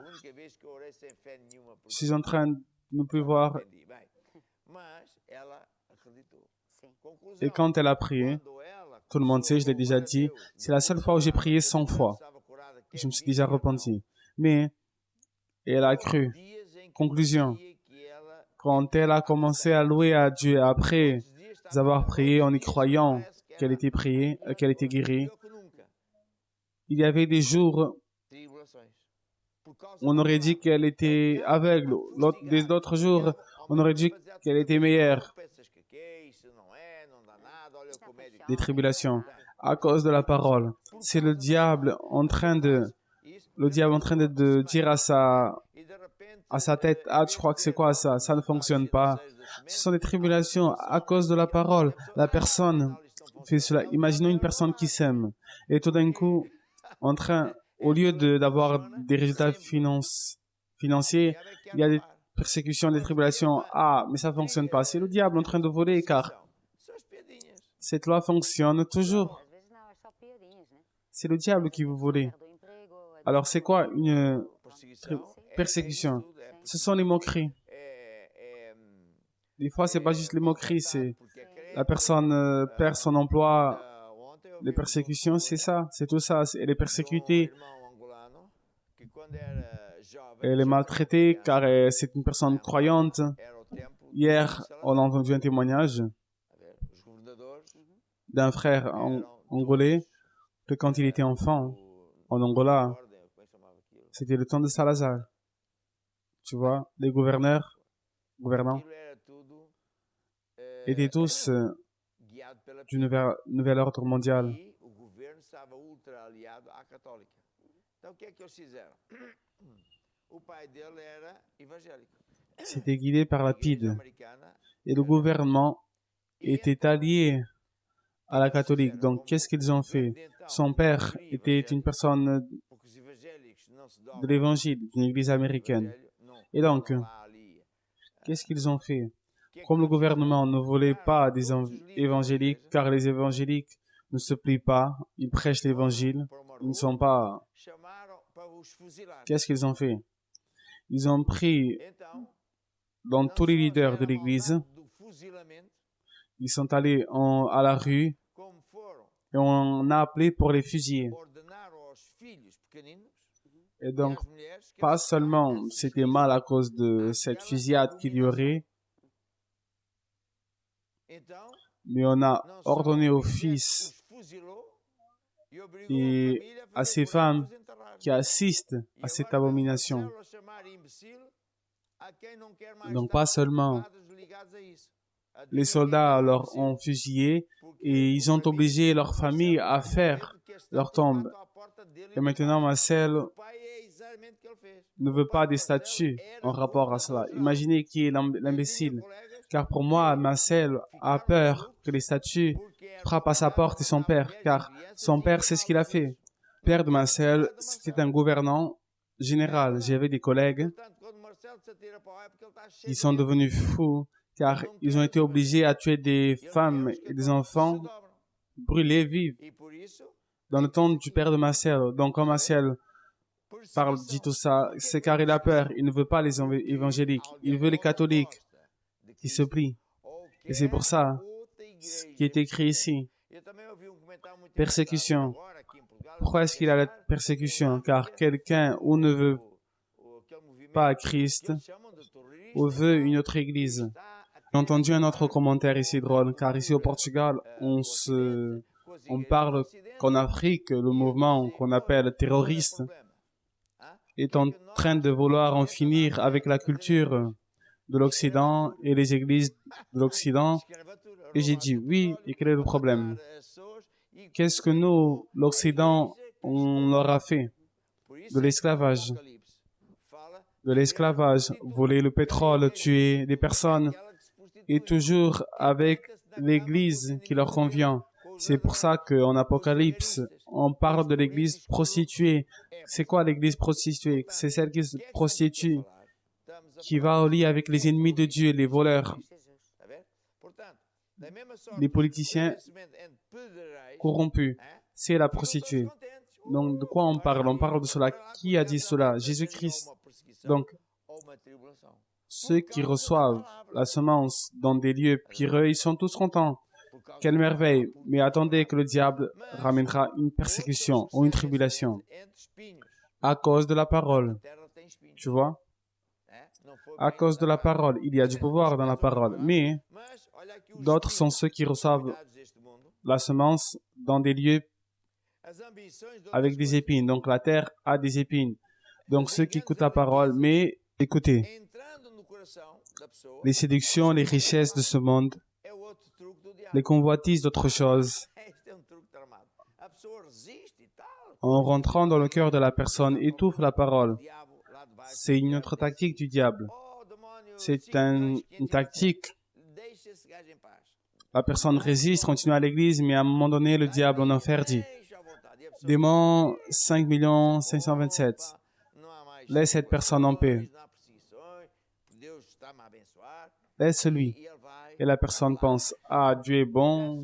je suis en train de ne plus voir. Et quand elle a prié, tout le monde sait, je l'ai déjà dit, c'est la seule fois où j'ai prié 100 fois. Je me suis déjà repenti. Mais elle a cru. Conclusion. Quand elle a commencé à louer à Dieu après avoir prié en y croyant qu'elle était priée, qu'elle était guérie, il y avait des jours où on aurait dit qu'elle était aveugle. Des autres jours, on aurait dit qu'elle était meilleure. Des tribulations à cause de la parole. C'est le diable en train de dire à sa tête, ah, tu crois que c'est quoi ça? Ça ne fonctionne pas. Ce sont des tribulations à cause de la parole. La personne fait cela. Imaginons une personne qui s'aime. Et tout d'un coup, au lieu d'avoir des résultats financiers, il y a des persécutions, des tribulations. Ah, mais ça ne fonctionne pas. C'est le diable en train de voler, car cette loi fonctionne toujours.
Às vezes não, é só piadinhas, né?
C'est le diable qui veut voler.
Perdeu o emprego,
Alors, c'est quoi une persécution? Ce sont les moqueries. Des fois, c'est pas juste les moqueries, c'est la personne perd son emploi. Les persécutions, c'est ça, c'est tout ça. Elle est persécutée, elle est maltraitée car c'est une personne croyante. Hier, on a entendu un témoignage d'un frère angolais que quand il était enfant, en Angola, c'était le temps de Salazar. Tu vois, les gouvernants étaient tous du nouvel ordre mondial. C'était guidé par la PIDE. Et le gouvernement était allié à la catholique. Donc, qu'est-ce qu'ils ont fait? Son père était une personne de l'évangile, d'une église américaine. Et donc, qu'est-ce qu'ils ont fait? Comme le gouvernement ne voulait pas des évangéliques, car les évangéliques ne se plient pas, ils prêchent l'évangile, ils ne sont pas... Qu'est-ce qu'ils ont fait? Ils ont pris dans tous les leaders de l'église, ils sont allés à la rue et on a appelé pour les fusiller. Et donc, pas seulement c'était mal à cause de cette fusillade qu'il y aurait, mais on a ordonné aux fils et à ces femmes qui assistent à cette abomination. Donc, pas seulement les soldats leur ont fusillé et ils ont obligé leur famille à faire leur tombe. Et maintenant, Marcel ne veut pas des statues en rapport à cela. Imaginez qui est l'imbécile. Car pour moi, Marcel a peur que les statues frappent à sa porte et son père. Car son père, c'est ce qu'il a fait. Le père de Marcel, c'était un gouvernant général. J'avais des collègues qui sont devenus fous car ils ont été obligés à tuer des femmes et des enfants brûlés vifs dans le temps du père de Marcel. Donc quand Marcel dit tout ça, c'est car il a peur. Il ne veut pas les évangéliques. Il veut les catholiques qui se plient. Et c'est pour ça ce qui est écrit ici. Persécution. Pourquoi est-ce qu'il a la persécution? Car quelqu'un ou ne veut pas Christ ou veut une autre église. J'ai entendu un autre commentaire ici drôle, car ici au Portugal, on parle qu'en Afrique, le mouvement qu'on appelle terroriste est en train de vouloir en finir avec la culture de l'Occident et les églises de l'Occident. Et j'ai dit oui, et quel est le problème? Qu'est-ce que nous, l'Occident, on leur a fait? De l'esclavage. De l'esclavage, voler le pétrole, tuer des personnes, et toujours avec l'Église qui leur convient. C'est pour ça qu'en Apocalypse, on parle de l'Église prostituée. C'est quoi l'Église prostituée? C'est celle qui se prostitue, qui va au lit avec les ennemis de Dieu, les voleurs. des politiciens corrompus. C'est la prostituée. Donc, de quoi on parle? On parle de cela. Qui a dit cela? Jésus-Christ. Donc, ceux qui reçoivent la semence dans des lieux pireux, ils sont tous contents. Quelle merveille! Mais attendez que le diable ramènera une persécution ou une tribulation à cause de la parole. Tu vois? À cause de la parole. Il y a du pouvoir dans la parole. Mais d'autres sont ceux qui reçoivent la semence dans des lieux avec des épines. Donc la terre a des épines. Donc ceux qui écoutent la parole, mais écoutez, les séductions, les richesses de ce monde, les convoitises d'autre chose, en rentrant dans le cœur de la personne, étouffe la parole. C'est une autre tactique du diable. C'est une tactique. La personne résiste, continue à l'église, mais à un moment donné, le diable en enfer dit, démon 5 527, laisse cette personne en paix. Laisse-lui. Et la personne pense, ah, Dieu est bon,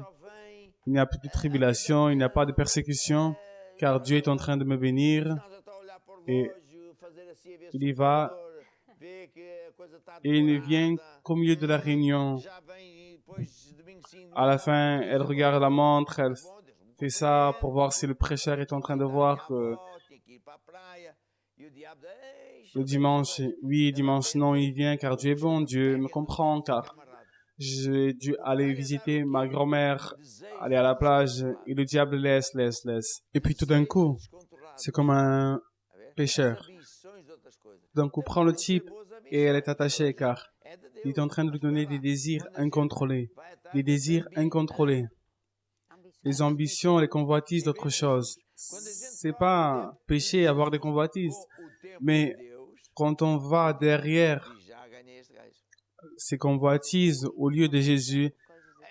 il n'y a plus de tribulation, il n'y a pas de persécution, car Dieu est en train de me bénir. Et il y va, et il ne vient qu'au milieu de la réunion. À la fin, elle regarde la montre, elle fait ça pour voir si le prêcheur est en train de voir que le dimanche, oui, dimanche, non, il vient car Dieu est bon, Dieu me comprend, car j'ai dû aller visiter ma grand-mère, aller à la plage, et le diable laisse. Et puis tout d'un coup, c'est comme un pécheur. Donc on prend le type et elle est attachée car il est en train de lui donner des désirs incontrôlés. Des désirs incontrôlés. Les ambitions, les convoitises d'autre chose. C'est pas péché avoir des convoitises, mais quand on va derrière ces convoitises au lieu de Jésus,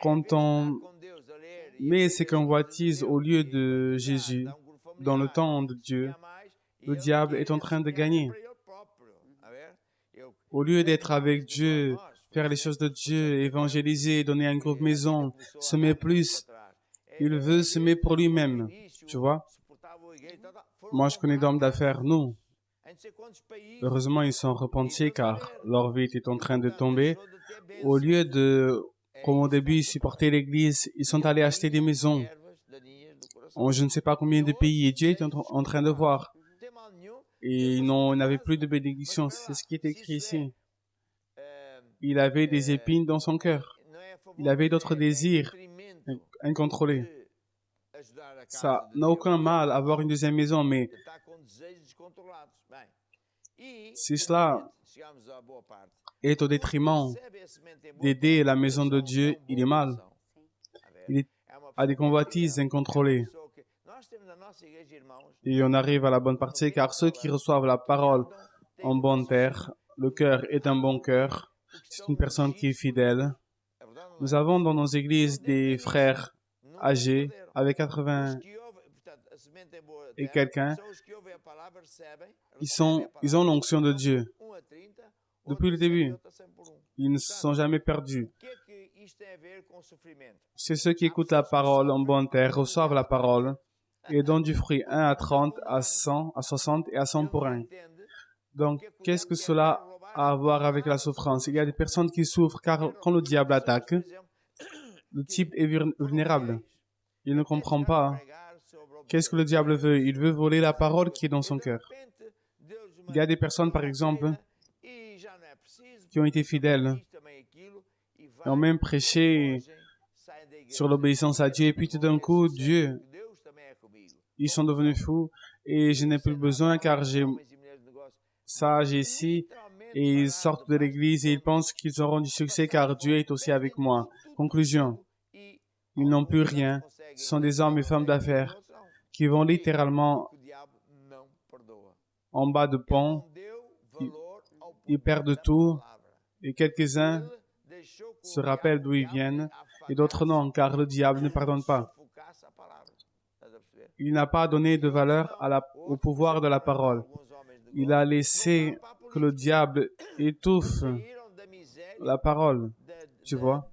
quand on met ces convoitises au lieu de Jésus, dans le temps de Dieu, le diable est en train de gagner. Au lieu d'être avec Dieu, faire les choses de Dieu, évangéliser, donner un groupe maison, semer plus, il veut semer pour lui-même, tu vois. Moi, je connais d'hommes d'affaires, non. Heureusement, ils sont repentis car leur vie était en train de tomber. Au lieu de, comme au début, supporter l'église, ils sont allés acheter des maisons en je ne sais pas combien de pays. Et Dieu est en train de voir. Et ils n'avaient plus de bénédiction. C'est ce qui est écrit ici. Il avait des épines dans son cœur. Il avait d'autres désirs incontrôlés. Ça n'a aucun mal à avoir une deuxième maison, mais si cela est au détriment d'aider la maison de Dieu, il est mal. Il a des convoitises incontrôlées. Et on arrive à la bonne partie, car ceux qui reçoivent la parole en bonne terre, le cœur est un bon cœur, c'est une personne qui est fidèle. Nous avons dans nos églises des frères âgés, avec 80 et quelqu'un, ils ont l'onction de Dieu. Depuis le début, ils ne se sont jamais perdus. C'est ceux qui écoutent la parole en bonne terre, reçoivent la parole, et donnent du fruit 1 à 30, à 100, à 60 et à 100 pour 1. Donc, qu'est-ce que cela a à voir avec la souffrance? Il y a des personnes qui souffrent car quand le diable attaque, le type est vulnérable. Il ne comprend pas. Qu'est-ce que le diable veut? Il veut voler la parole qui est dans son cœur. Il y a des personnes, par exemple, qui ont été fidèles, et ont même prêché sur l'obéissance à Dieu, et puis tout d'un coup, Dieu, ils sont devenus fous, et je n'ai plus besoin car j'ai ça, j'ai ci, et ils sortent de l'église et ils pensent qu'ils auront du succès car Dieu est aussi avec moi. Conclusion, ils n'ont plus rien. Ce sont des hommes et femmes d'affaires qui vont littéralement en bas de pont, ils perdent tout, et quelques-uns se rappellent d'où ils viennent, et d'autres non, car le diable ne pardonne pas. Il n'a pas donné de valeur au pouvoir de la parole. Il a laissé que le diable étouffe la parole, tu vois.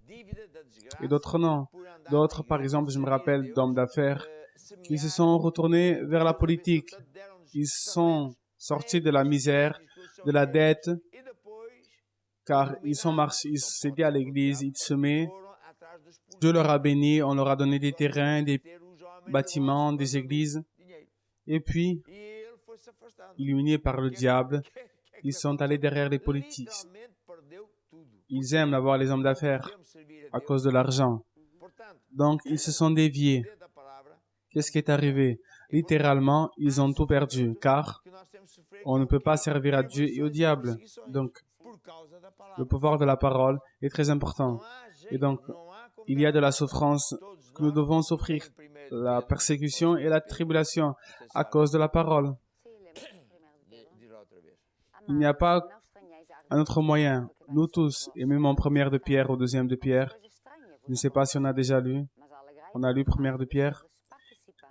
et d'autres non. D'autres, par exemple, je me rappelle d'hommes d'affaires qui se sont retournés vers la politique. Ils sont sortis de la misère, de la dette, car ils s'étaient à l'église, ils semaient. Dieu leur a béni, on leur a donné des terrains, des bâtiments, des églises. Et puis, illuminés par le diable, ils sont allés derrière les politiques. Ils aiment avoir les hommes d'affaires à cause de l'argent. Donc, ils se sont déviés. Qu'est-ce qui est arrivé? Littéralement, ils ont tout perdu, car on ne peut pas servir à Dieu et au diable. Donc, le pouvoir de la parole est très important. Et donc, il y a de la souffrance que nous devons souffrir, la persécution et la tribulation à cause de la parole. Il n'y a pas un autre moyen. Nous tous, et même en première de Pierre ou deuxième de Pierre, je ne sais pas si on a déjà lu, on a lu première de Pierre.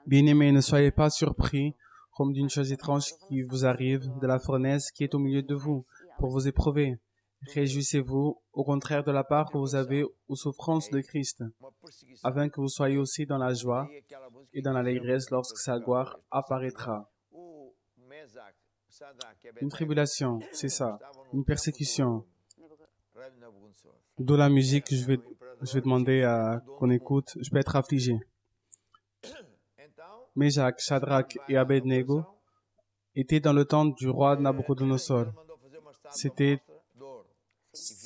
Bien-aimés, ne soyez pas surpris comme d'une chose étrange qui vous arrive de la fournaise qui est au milieu de vous pour vous éprouver. Réjouissez-vous, au contraire de la part que vous avez aux souffrances de Christ, afin que vous soyez aussi dans la joie et dans l'allégresse lorsque sa gloire apparaîtra. Une tribulation, c'est ça, une persécution. D'où la musique que je vais demander qu'on écoute, je peux être affligé. Méjach, Shadrach et Abednego étaient dans le temps du roi Nabucodonosor. C'était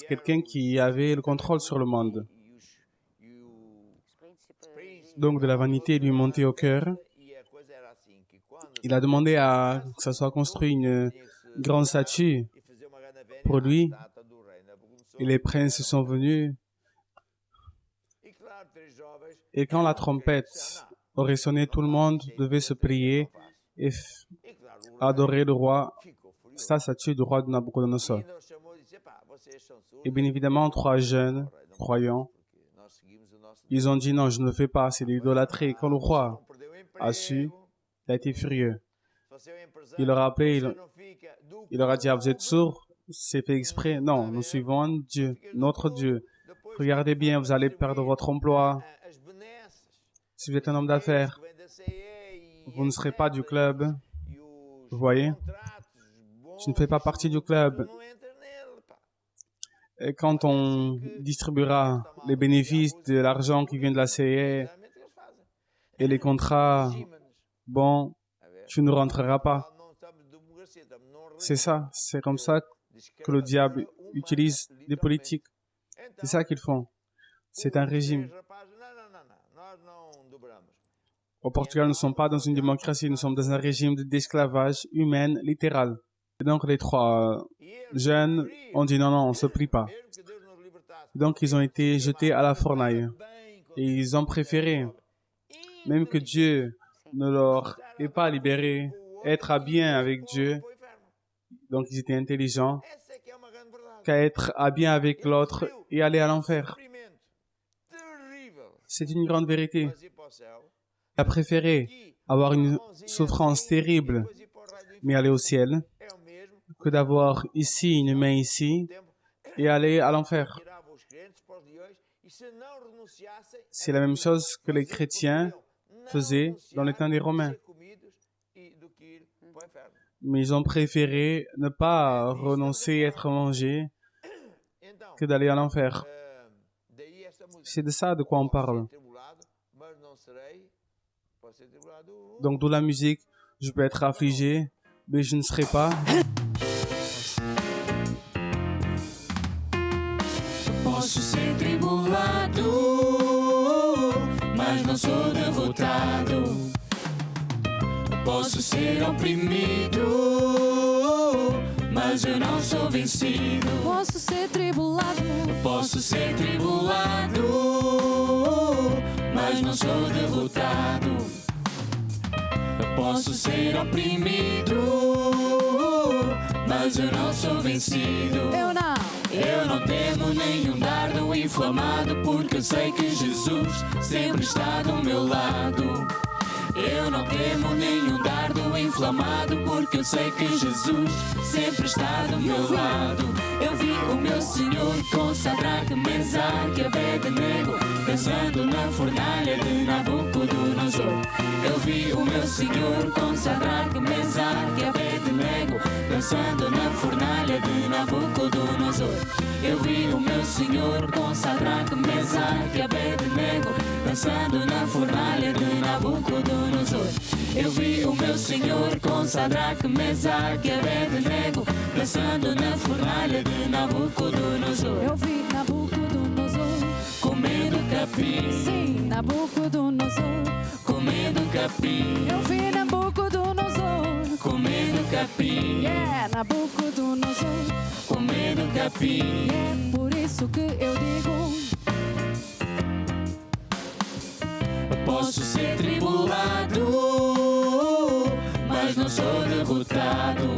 quelqu'un qui avait le contrôle sur le monde. Donc de la vanité lui montait au cœur. Il a demandé que ça soit construit une grande statue pour lui. Et les princes sont venus. Et quand la trompette aurait sonné, tout le monde devait se prier et adorer le roi, sa statue du roi de Nabucodonosor. Et bien évidemment, 3 jeunes croyants, ils ont dit non, je ne le fais pas, c'est de l'idolâtrie. Quand le roi a su, il a été furieux. Il leur a appelé, il leur a dit, ah, vous êtes sourds, c'est fait exprès. Non, nous suivons Dieu, notre Dieu. Regardez bien, vous allez perdre votre emploi. Si vous êtes un homme d'affaires, vous ne serez pas du club. Vous voyez? Tu ne fais pas partie du club. Et quand on distribuera les bénéfices de l'argent qui vient de la CIA et les contrats, bon, tu ne rentreras pas. C'est ça, c'est comme ça que le diable utilise les politiques. C'est ça qu'ils font. C'est un régime. Au Portugal, nous ne sommes pas dans une démocratie, nous sommes dans un régime d'esclavage humain littéral. Et donc les 3 jeunes ont dit non, on ne se prie pas. Donc ils ont été jetés à la fournaille. Et ils ont préféré, même que Dieu ne leur ait pas libéré, être à bien avec Dieu. Donc ils étaient intelligents, qu'à être à bien avec l'autre et aller à l'enfer. C'est une grande vérité. Il a préféré avoir une souffrance terrible, mais aller au ciel, que d'avoir ici une main ici et aller à l'enfer. C'est la même chose que les chrétiens faisaient dans les temps des Romains. Mais ils ont préféré ne pas renoncer à être mangés que d'aller à l'enfer. C'est de ça de quoi on parle. Donc, d'où la musique, je peux être affligé, mais je ne serai pas.
Posso ser tribulado, mas não sou derrotado. Posso ser oprimido, mas eu não sou vencido.
Posso ser tribulado,
Posso ser tribulado, mas não sou derrotado. Posso ser oprimido, mas eu não sou vencido. Eu não temo nenhum dardo inflamado, porque eu sei que Jesus sempre está do meu lado. Eu não temo nenhum dardo inflamado, porque eu sei que Jesus sempre está do meu lado. Eu vi o meu Senhor com Sadraque, Mesaque e Abednego dançando na fornalha de Nabucodonosor. Eu vi o meu Senhor com Sadraque, Mesaque e Abednego, dançando na fornalha de Nabucodonosor. Eu vi o meu Senhor com Sadraque, Mesaque e Abednego, dançando na fornalha de Nabucodonosor. Eu vi o meu Senhor com Sadraque, Mesaque e Abednego, dançando na fornalha de Nabucodonosor.
Eu vi Nabucodonosor
Comendo capim,
sim, Nabucodonosor.
comendo capim,
Eu vi Nabucodonosor,
comendo capim,
yeah, Nabucodonosor.
comendo capim.
É por isso que eu digo,
Posso ser tribulado, mas não sou derrotado.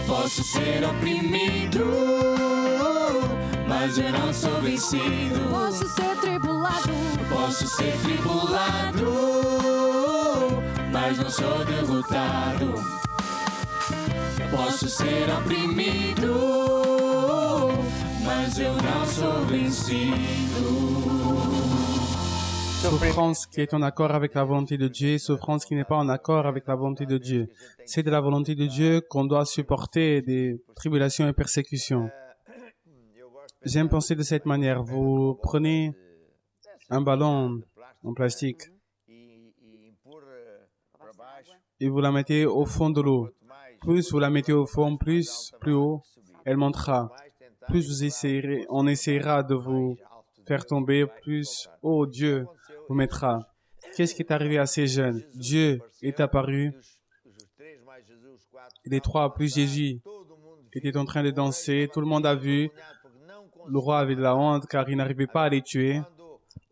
Posso ser oprimido, mas eu não sou vencido.
posso ser tribulado,
Posso ser tribulado, mas não sou derrotado. Posso ser oprimido, mas eu não sou vencido.
Souffrance qui est en accord avec la volonté de Dieu, souffrance qui n'est pas en accord avec la volonté de Dieu. C'est de la volonté de Dieu qu'on doit supporter des tribulations et persécutions. J'aime penser de cette manière. Vous prenez un ballon en plastique et vous la mettez au fond de l'eau. Plus vous la mettez au fond, plus haut, elle montera. Plus on essaiera de vous faire tomber, plus haut Dieu vous mettra. Qu'est-ce qui est arrivé à ces jeunes? Dieu est apparu. Les trois plus Jésus étaient en train de danser. Tout le monde a vu. Le roi avait de la honte car il n'arrivait pas à les tuer.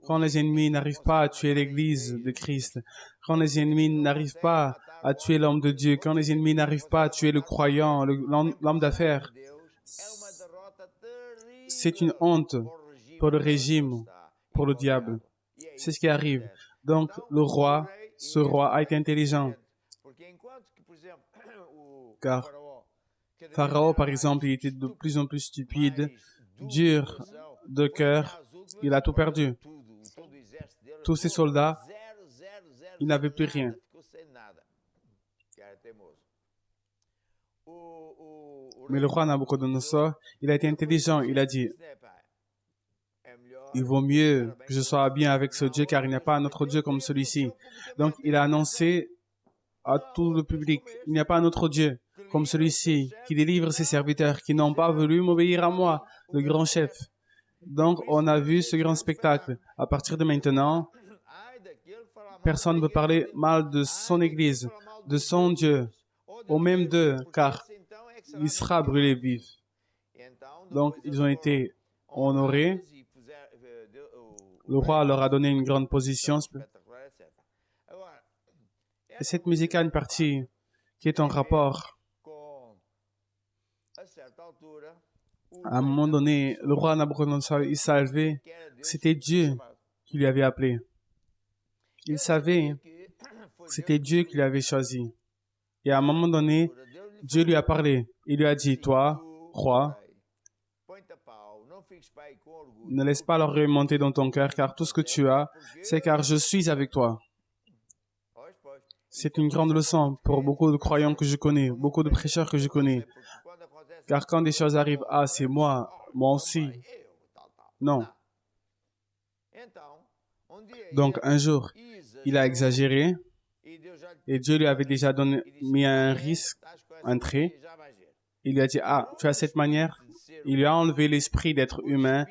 Quand les ennemis n'arrivent pas à tuer l'église de Christ, quand les ennemis n'arrivent pas à tuer l'homme de Dieu, quand les ennemis n'arrivent pas à tuer le croyant, l'homme d'affaires, c'est une honte pour le régime, pour le diable. C'est ce qui arrive. Donc, ce roi a été intelligent. Car Pharaon, par exemple, il était de plus en plus stupide, dur de cœur, il a tout perdu. Tous ses soldats, il n'avait plus rien. Mais le roi Nabucodonosor, il a été intelligent, il a dit, il vaut mieux que je sois bien avec ce Dieu car il n'y a pas un autre Dieu comme celui-ci. Donc il a annoncé à tout le public, il n'y a pas un autre Dieu comme celui-ci qui délivre ses serviteurs qui n'ont pas voulu m'obéir à moi, le grand chef. Donc on a vu ce grand spectacle. À partir de maintenant, personne ne peut parler mal de son Église, de son Dieu, ou même d'eux, car il sera brûlé vif. Donc ils ont été honorés. Le roi leur a donné une grande position. Et cette musique a une partie qui est en rapport. À un moment donné, le roi Nabucodonosor, il savait que c'était Dieu qui lui avait appelé. Il savait que c'était Dieu qui l'avait choisi. Et à un moment donné, Dieu lui a parlé. Il lui a dit, toi, roi, ne laisse pas l'orgueil monter dans ton cœur, car tout ce que tu as, c'est car je suis avec toi. C'est une grande leçon pour beaucoup de croyants que je connais, beaucoup de prêcheurs que je connais. Car quand des choses arrivent, ah, c'est moi aussi. Non. Donc, un jour, il a exagéré et Dieu lui avait déjà mis un risque, un trait. Il lui a dit, ah, tu as cette manière. Il lui a enlevé l'esprit d'être humain.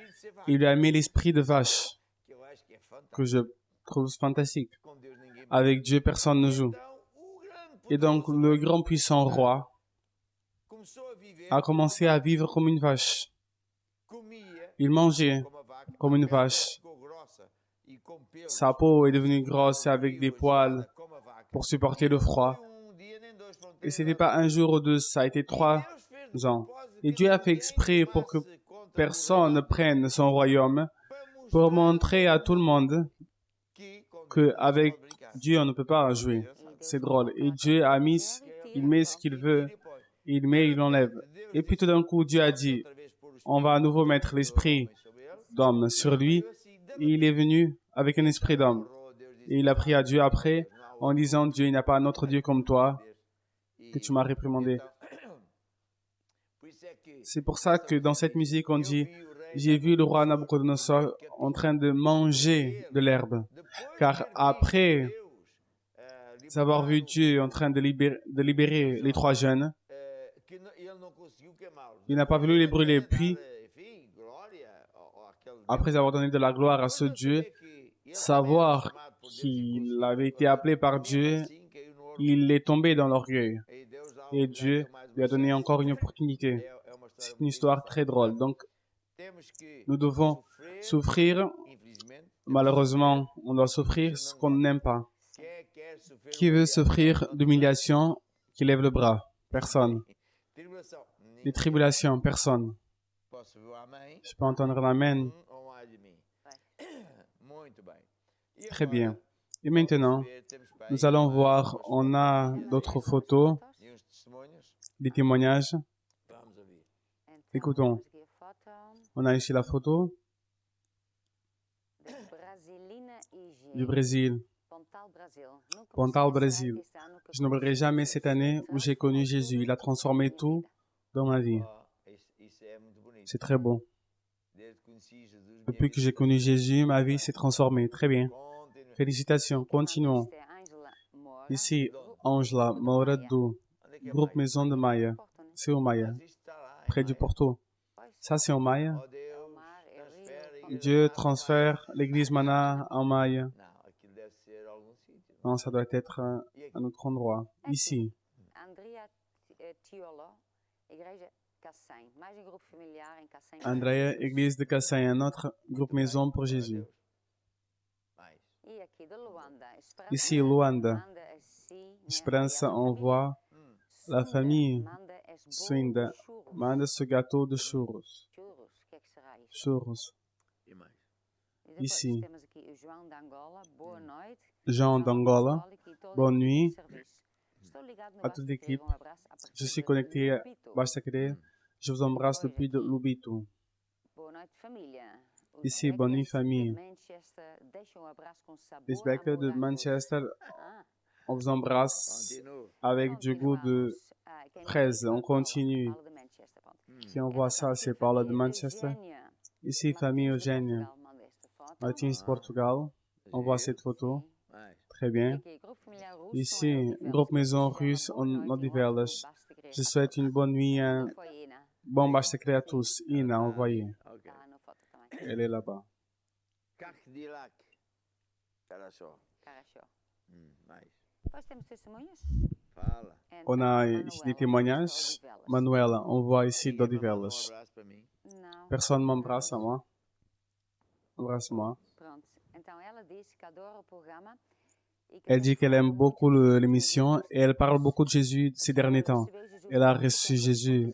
Il lui a mis l'esprit de vache, que je trouve fantastique. Avec Dieu, personne ne joue. Et donc, le grand puissant roi a commencé à vivre comme une vache. Il mangeait comme une vache. Sa peau est devenue grosse avec des poils pour supporter le froid. Et ce n'était pas un jour ou deux, ça a été 3 ans. Et Dieu a fait exprès pour que personne ne prenne son royaume, pour montrer à tout le monde qu'avec Dieu, on ne peut pas jouer. C'est drôle. Et Dieu a mis, il met ce qu'il veut, il met, il enlève. Et puis tout d'un coup, Dieu a dit, on va à nouveau mettre l'esprit d'homme sur lui, Et il est venu avec un esprit d'homme. Et il a prié à Dieu après en disant, Dieu, il n'y a pas un autre Dieu comme toi que tu m'as réprimandé. C'est pour ça que dans cette musique, on dit, j'ai vu le roi Nabucodonosor en train de manger de l'herbe. Car après avoir vu Dieu en train de libérer les 3 jeunes, il n'a pas voulu les brûler. Puis, après avoir donné de la gloire à ce Dieu, savoir qu'il avait été appelé par Dieu, il est tombé dans l'orgueil. Et Dieu lui a donné encore une opportunité. C'est une histoire très drôle. Donc, nous devons souffrir. Malheureusement, on doit souffrir ce qu'on n'aime pas. Qui veut souffrir d'humiliation, qui lève le bras? Personne. Les tribulations, personne. Je peux entendre un amen. Très bien. Et maintenant, nous allons voir, on a d'autres photos, des témoignages. Écoutons. On a ici la photo du Brésil. Pontal, Brésil. Je n'oublierai jamais cette année où j'ai connu Jésus. Il a transformé tout dans ma vie. C'est très beau. Depuis que j'ai connu Jésus, ma vie s'est transformée. Très bien. Félicitations. Continuons. Ici, Angela Moura do groupe Maison de Maia. C'est au Maia, près du Porto. Ça, c'est au Maia. Dieu transfère l'église Mana en Maia. Non, ça doit être un autre endroit. Ici. Andrea, église de Kassai, un autre groupe Maison pour Jésus. Ici, Luanda. Esperança envoie la famille Swinda. Manda ce gâteau de churros. Churros. Ici. Jean d'Angola. Bonne nuit à toute l'équipe. Je suis connecté à Bastakere. Je vous embrasse depuis Lubito. Ici, bonne nuit famille. Les Becker de Manchester, on vous embrasse avec du goût de fraise. On continue. Qui envoie ça, c'est Paula de Manchester. Ici, famille Eugène. Martins, Portugal. On voit cette photo. Très bien. Ici, groupe Maison Russe en Odivelas. Je souhaite une bonne nuit, un bon Bastakere à tous. Ina, envoyé. Elle est là-bas. On a ici des témoignages. Manuela, on voit ici d'Odivelas. Personne m'embrasse à moi. Embrasse-moi. Elle dit qu'elle aime beaucoup l'émission et elle parle beaucoup de Jésus ces derniers temps. Elle a reçu Jésus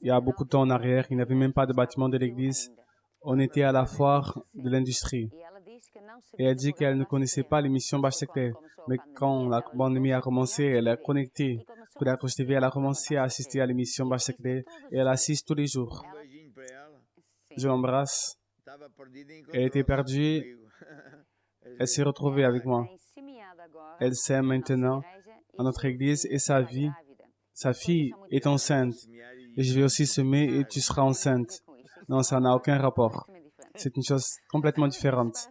il y a beaucoup de temps en arrière. Il n'y avait même pas de bâtiment de l'église. On était à la foire de l'industrie. Et elle dit qu'elle ne connaissait pas l'émission Bastakere. Mais quand la pandémie a commencé, elle a connecté. Pour la Croche TV, elle a commencé à assister à l'émission Bastakere et elle assiste tous les jours. Je l'embrasse. Elle était perdue. Elle s'est retrouvée avec moi. Elle s'aime maintenant à notre église et sa fille est enceinte. Et je vais aussi semer et tu seras enceinte. Non, ça n'a aucun rapport. C'est une chose complètement différente.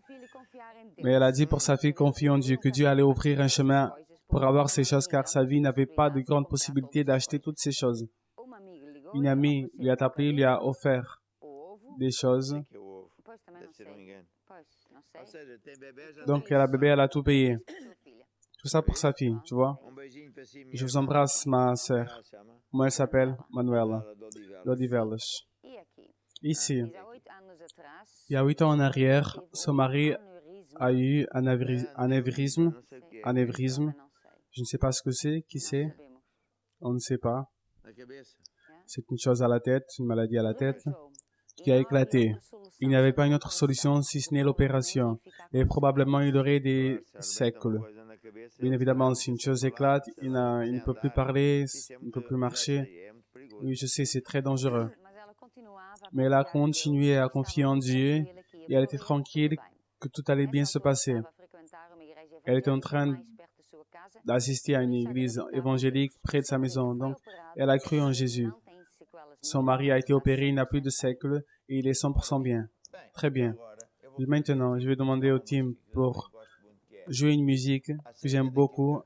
Mais elle a dit pour sa fille, confie en Dieu, que Dieu allait ouvrir un chemin pour avoir ces choses, car sa vie n'avait pas de grande possibilité d'acheter toutes ces choses. Une amie lui a appelé, lui a offert des choses. Donc, la bébé, elle a tout payé. Tout ça pour sa fille, tu vois. Je vous embrasse, ma sœur. Comment elle s'appelle? Manuela. Lodivelas. Ici, il y a 8 ans en arrière, son mari a eu un anévrisme. Je ne sais pas ce que c'est. Qui c'est? On ne sait pas. C'est une chose à la tête, une maladie à la tête, qui a éclaté. Il n'y avait pas une autre solution si ce n'est l'opération. Et probablement, il aurait des séquelles. Bien évidemment, si une chose éclate, il ne peut plus parler, il ne peut plus marcher. Oui, je sais, c'est très dangereux. Mais elle a continué à confier en Dieu et elle était tranquille que tout allait bien se passer. Elle était en train d'assister à une église évangélique près de sa maison. Donc, elle a cru en Jésus. Son mari a été opéré, il n'a plus de séquelles et il est 100% bien. Très bien. Maintenant, je vais demander au team pour jouer une musique que j'aime beaucoup,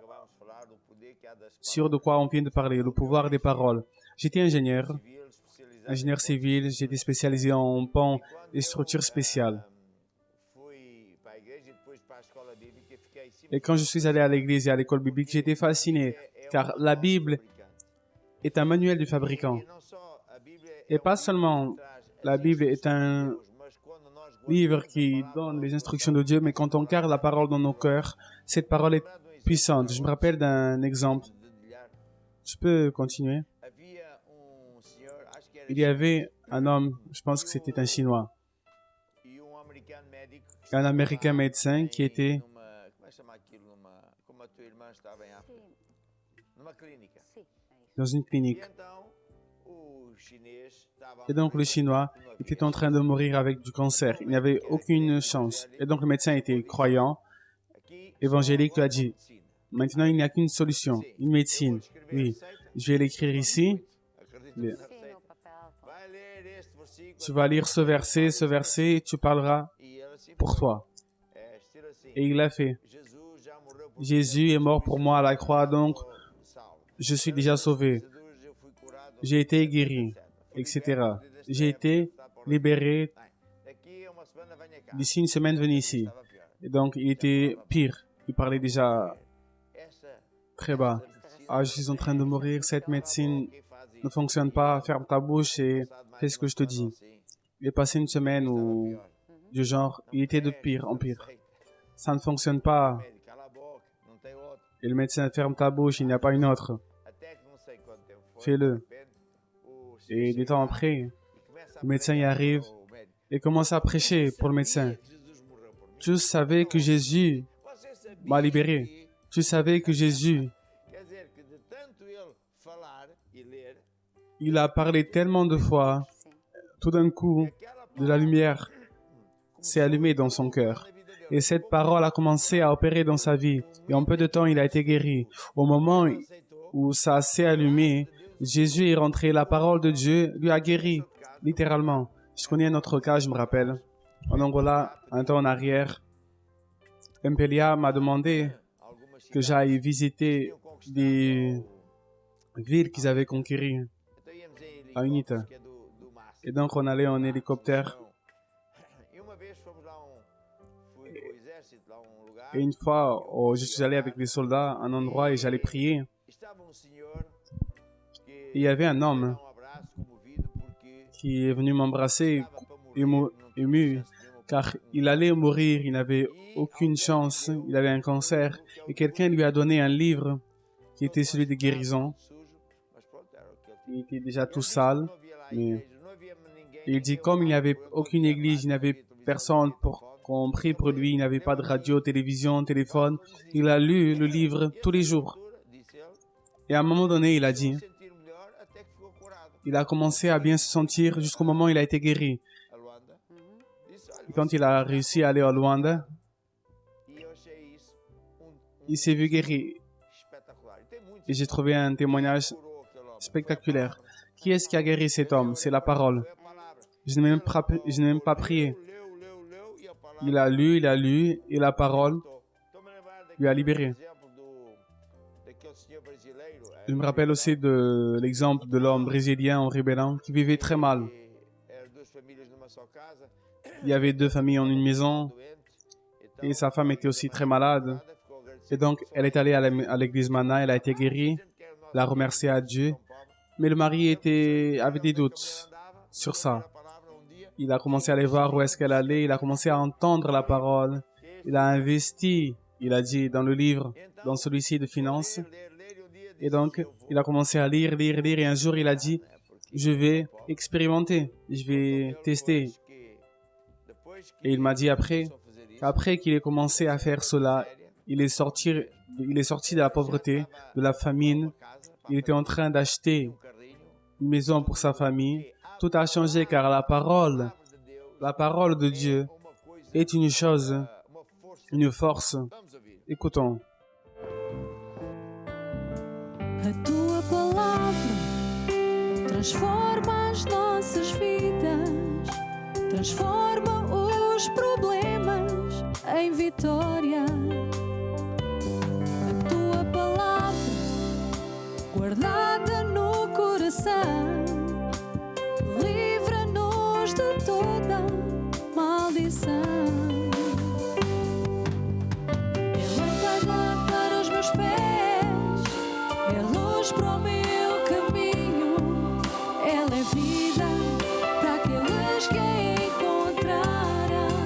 sur de quoi on vient de parler, le pouvoir des paroles. J'étais ingénieur civil, j'étais spécialisé en pont et structures spéciales. Et quand je suis allé à l'église et à l'école biblique, j'étais fasciné, car la Bible est un manuel du fabricant. Et pas seulement, la Bible est un livre qui donne les instructions de Dieu, mais quand on garde la parole dans nos cœurs, cette parole est puissante. Je me rappelle d'un exemple. Je peux continuer? Il y avait un homme, je pense que c'était un Chinois, un Américain médecin qui était dans une clinique. Et donc le Chinois était en train de mourir avec du cancer. Il n'avait aucune chance. Et donc le médecin était croyant, évangélique, lui a dit, maintenant il n'y a qu'une solution, une médecine. Oui, je vais l'écrire ici. Tu vas lire ce verset, et tu parleras pour toi. Et il l'a fait. Jésus est mort pour moi à la croix, donc je suis déjà sauvé. J'ai été guéri, etc. J'ai été libéré. D'ici une semaine, venez ici. Et donc, il était pire. Il parlait déjà très bas. Ah, je suis en train de mourir, cette médecine ne fonctionne pas. Ferme ta bouche et fais ce que je te dis. Il est passé une semaine ou du genre, il était de pire en pire. Ça ne fonctionne pas. Et le médecin, ferme ta bouche, il n'y a pas une autre. Fais-le. Et des temps après, le médecin y arrive et commence à prêcher pour le médecin. Tu savais que Jésus m'a libéré. Tu savais que Jésus, il a parlé tellement de fois, tout d'un coup, de la lumière s'est allumée dans son cœur. Et cette parole a commencé à opérer dans sa vie. Et en peu de temps, il a été guéri. Au moment où ça s'est allumé, Jésus est rentré. La parole de Dieu lui a guéri, littéralement. Je connais un autre cas, je me rappelle. En Angola, un temps en arrière, Mpelia m'a demandé que j'aille visiter des villes qu'ils avaient conquéries à UNITA. Et donc, on allait en hélicoptère. Et une fois, je suis allé avec des soldats à un endroit et j'allais prier. Et il y avait un homme qui est venu m'embrasser, ému, car il allait mourir, il n'avait aucune chance, il avait un cancer. Et quelqu'un lui a donné un livre qui était celui de guérison. Il était déjà tout sale, mais il dit comme il n'y avait aucune église, il n'y avait personne pour qu'on prie pour lui, il n'avait pas de radio, télévision, téléphone. Il a lu le livre tous les jours. Et à un moment donné, il a dit, il a commencé à bien se sentir jusqu'au moment où il a été guéri. Et quand il a réussi à aller à Luanda, il s'est vu guéri. Et j'ai trouvé un témoignage spectaculaire. Qui est-ce qui a guéri cet homme? C'est la parole. Je n'ai même pas prié. Il a lu, et la parole lui a libéré. Je me rappelle aussi de l'exemple de l'homme brésilien en Ribeirão qui vivait très mal. Il y avait 2 familles en une maison et sa femme était aussi très malade. Et donc, elle est allée à l'église Mana, elle a été guérie, elle a remercié à Dieu. Mais le mari avait des doutes sur ça. Il a commencé à aller voir où est-ce qu'elle allait, il a commencé à entendre la parole. Il a investi, il a dit, dans le livre, dans celui-ci de finances. Et donc, il a commencé à lire, et un jour, il a dit, je vais expérimenter, je vais tester. Et il m'a dit après qu'il ait commencé à faire cela, il est sorti de la pauvreté, de la famine. Il était en train d'acheter une maison pour sa famille. Tout a changé car la parole de Dieu est une chose, une force. Écoutons.
A tua palavra transforma as nossas vidas, transforma os problemas em vitória. A tua palavra guardada no coração livra-nos de toda maldição. É lâmpada para os meus pés, é luz para o meu caminho, ela é vida para aqueles que a encontrarão.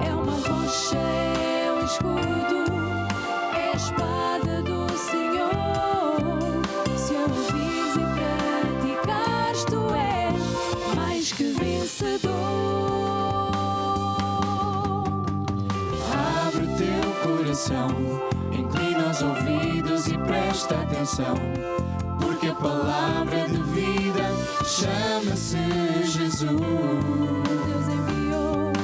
É uma rocha, é um escudo, é a espada do Senhor. Se a ouvires e praticares, tu és mais que vencedor.
Abre o teu coração, inclina os ouvidos e presta atenção, porque a palavra de vida chama-se Jesus.
Deus enviou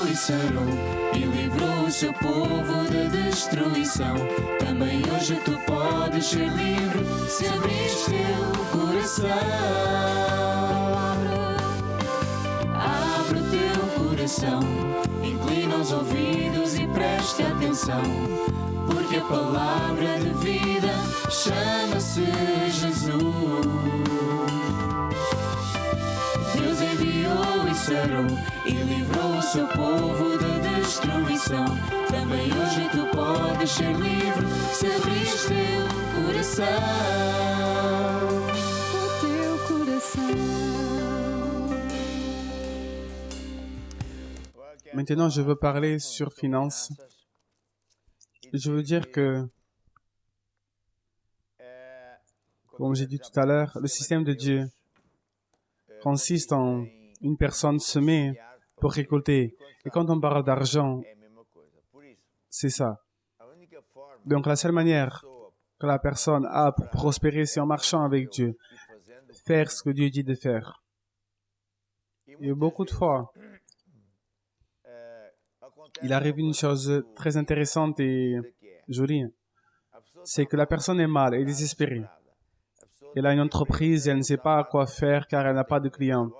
E sarou e livrou o seu povo da destruição. Também hoje tu podes ser livre se abris teu coração. Abre o teu coração, inclina os ouvidos e preste atenção, porque a palavra de vida chama-se Jesus. Deus enviou e sarou e livrou o seu povo da destruição. Também hoje tu podes ser livre se abris teu coração.
o teu coração.
Maintenant, je veux parler sur finances. Je veux dire que, comme j'ai dit tout à l'heure, le système de Dieu consiste en une personne semée pour récolter. Et quand on parle d'argent, c'est ça. Donc la seule manière que la personne a pour prospérer, c'est en marchant avec Dieu. Faire ce que Dieu dit de faire. Et beaucoup de fois, il arrive une chose très intéressante et jolie. C'est que la personne est mal et désespérée. Elle a une entreprise et elle ne sait pas quoi faire car elle n'a pas de clients.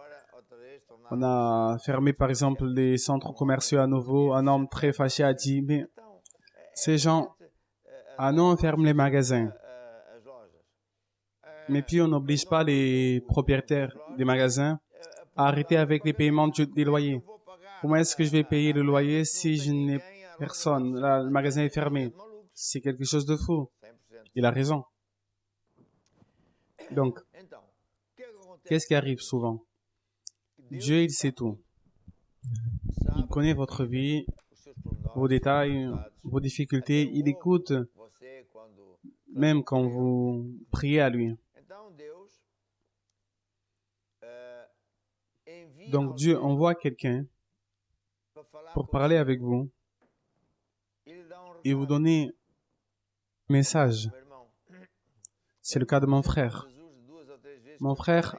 On a fermé par exemple des centres commerciaux à nouveau. Un homme très fâché a dit, mais ces gens, ah non, on ferme les magasins. Mais puis on n'oblige pas les propriétaires des magasins à arrêter avec les paiements des loyers. Comment est-ce que je vais payer le loyer si je n'ai personne? Là, le magasin est fermé. C'est quelque chose de fou. Il a raison. Donc, qu'est-ce qui arrive souvent? Dieu, il sait tout. Il connaît votre vie, vos détails, vos difficultés. Il écoute même quand vous priez à lui. Donc Dieu envoie quelqu'un pour parler avec vous et vous donner un message. C'est le cas de mon frère. Mon frère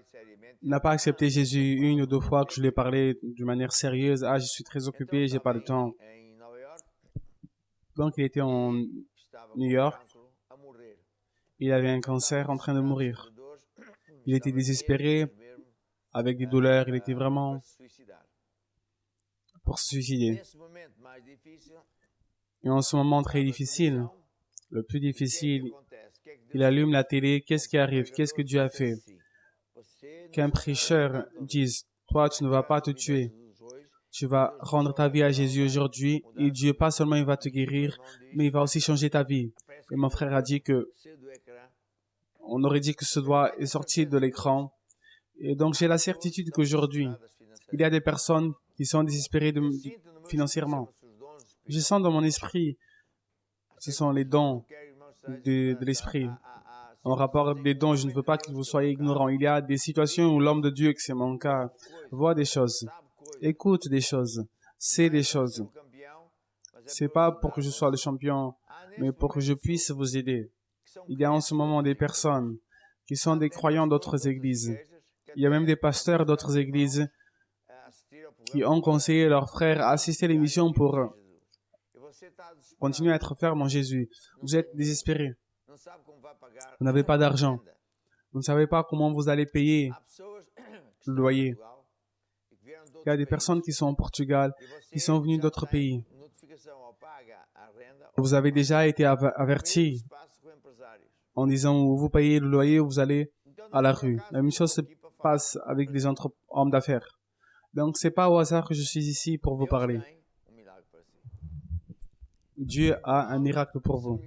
n'a pas accepté Jésus une ou deux fois que je lui ai parlé de manière sérieuse. Ah, je suis très occupé, j'ai pas le temps. Donc il était en New York. Il avait un cancer en train de mourir. Il était désespéré, avec des douleurs. Il était vraiment pour se suicider. Et en ce moment très difficile, le plus difficile, il allume la télé. Qu'est-ce qui arrive? Qu'est-ce que Dieu a fait? Qu'un prêcheur dise, toi, tu ne vas pas te tuer. Tu vas rendre ta vie à Jésus aujourd'hui et Dieu, pas seulement il va te guérir, mais il va aussi changer ta vie. Et mon frère a dit que, on aurait dit que ce doigt est sorti de l'écran. Et donc, j'ai la certitude qu'aujourd'hui, il y a des personnes qui sont désespérées financièrement. Je sens dans mon esprit, ce sont les dons de l'esprit. En rapport des dons, je ne veux pas que vous soyez ignorants. Il y a des situations où l'homme de Dieu, que c'est mon cas, voit des choses, écoute des choses, sait des choses. C'est pas pour que je sois le champion, mais pour que je puisse vous aider. Il y a en ce moment des personnes qui sont des croyants d'autres églises. Il y a même des pasteurs d'autres églises qui ont conseillé leurs frères à assister à l'émission pour continuer à être ferme en Jésus. Vous êtes désespérés. Vous n'avez pas d'argent. Vous ne savez pas comment vous allez payer le loyer. Il y a des personnes qui sont au Portugal, qui sont venues d'autres pays. Vous avez déjà été avertis en disant où vous payez le loyer, vous allez à la rue. La même chose se passe avec les hommes d'affaires. Donc, c'est pas au hasard que je suis ici pour vous parler. Dieu a un miracle pour vous.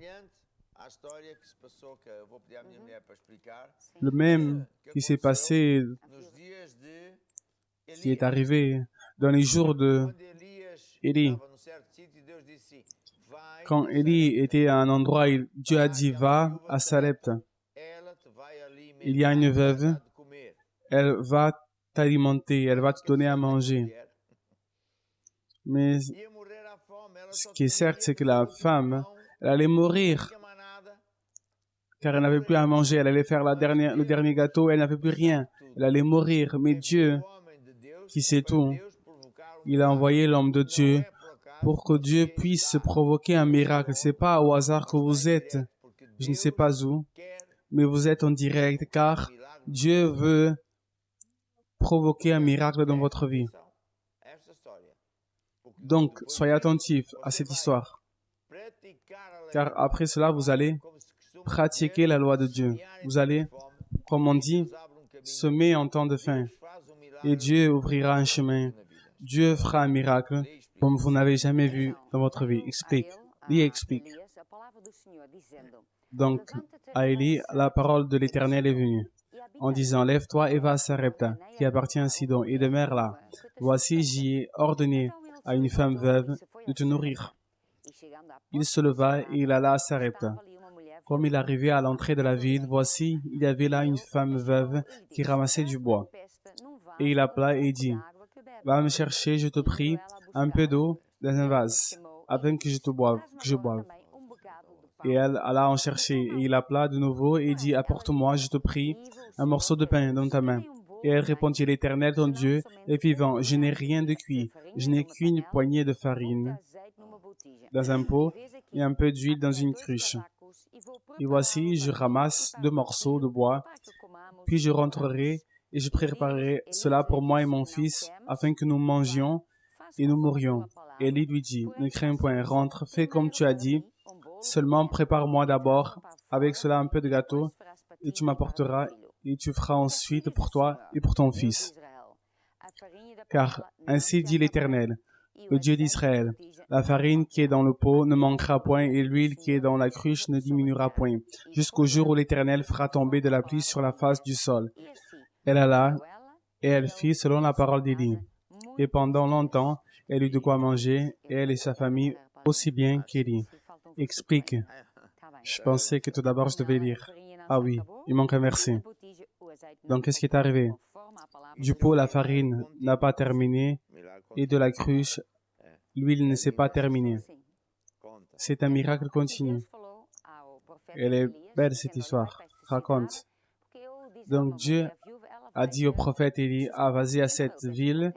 Le même qui s'est passé, qui est arrivé dans les jours de Élie. Quand Élie était à un endroit, Dieu a dit, va à Sarepta. Il y a une veuve, elle va t'alimenter, elle va te donner à manger. Mais ce qui est certes, c'est que la femme, elle allait mourir, car elle n'avait plus à manger, elle allait faire le dernier gâteau, elle n'avait plus rien, elle allait mourir. Mais Dieu, qui sait tout, il a envoyé l'homme de Dieu pour que Dieu puisse provoquer un miracle. C'est pas au hasard que vous êtes, je ne sais pas où, mais vous êtes en direct, car Dieu veut provoquer un miracle dans votre vie. Donc, soyez attentifs à cette histoire, car après cela, vous allez pratiquer la loi de Dieu. Vous allez, comme on dit, semer en temps de faim, et Dieu ouvrira un chemin. Dieu fera un miracle comme vous n'avez jamais vu dans votre vie. Explique. Lui explique. Donc, à Élie, la parole de l'Éternel est venue, en disant, lève-toi et va à Sarepta, qui appartient à Sidon, et demeure là. Voici, j'y ai ordonné à une femme veuve de te nourrir. Il se leva et il alla à Sarepta. Comme il arrivait à l'entrée de la ville, voici, il y avait là une femme veuve qui ramassait du bois. Et il appela et dit, va me chercher, je te prie, un peu d'eau dans un vase, afin que je boive. Et elle alla en chercher, et il appela de nouveau et dit, apporte-moi, je te prie, un morceau de pain dans ta main. Et elle répondit, l'Éternel, ton Dieu, est vivant, je n'ai rien de cuit, je n'ai qu'une poignée de farine dans un pot et un peu d'huile dans une cruche. Et voici, je ramasse 2 morceaux de bois, puis je rentrerai et je préparerai cela pour moi et mon fils, afin que nous mangions et nous mourions. Et Élie lui dit, ne crains point, rentre, fais comme tu as dit, seulement prépare-moi d'abord avec cela un peu de gâteau, et tu m'apporteras, et tu feras ensuite pour toi et pour ton fils. Car ainsi dit l'Éternel, le Dieu d'Israël, la farine qui est dans le pot ne manquera point, et l'huile qui est dans la cruche ne diminuera point, jusqu'au jour où l'Éternel fera tomber de la pluie sur la face du sol. Elle alla, et elle fit selon la parole d'Élie. Et pendant longtemps, elle eut de quoi manger, et elle et sa famille aussi bien qu'Élie. Explique. Je pensais que tout d'abord je devais lire. Ah oui, il manque un verset. Donc qu'est-ce qui est arrivé? Du pot, la farine n'a pas terminé, et de la cruche, l'huile ne s'est pas terminée. C'est un miracle continu. Elle est belle cette histoire. Raconte. Donc Dieu a dit au prophète Élie, ah, vas-y à cette ville,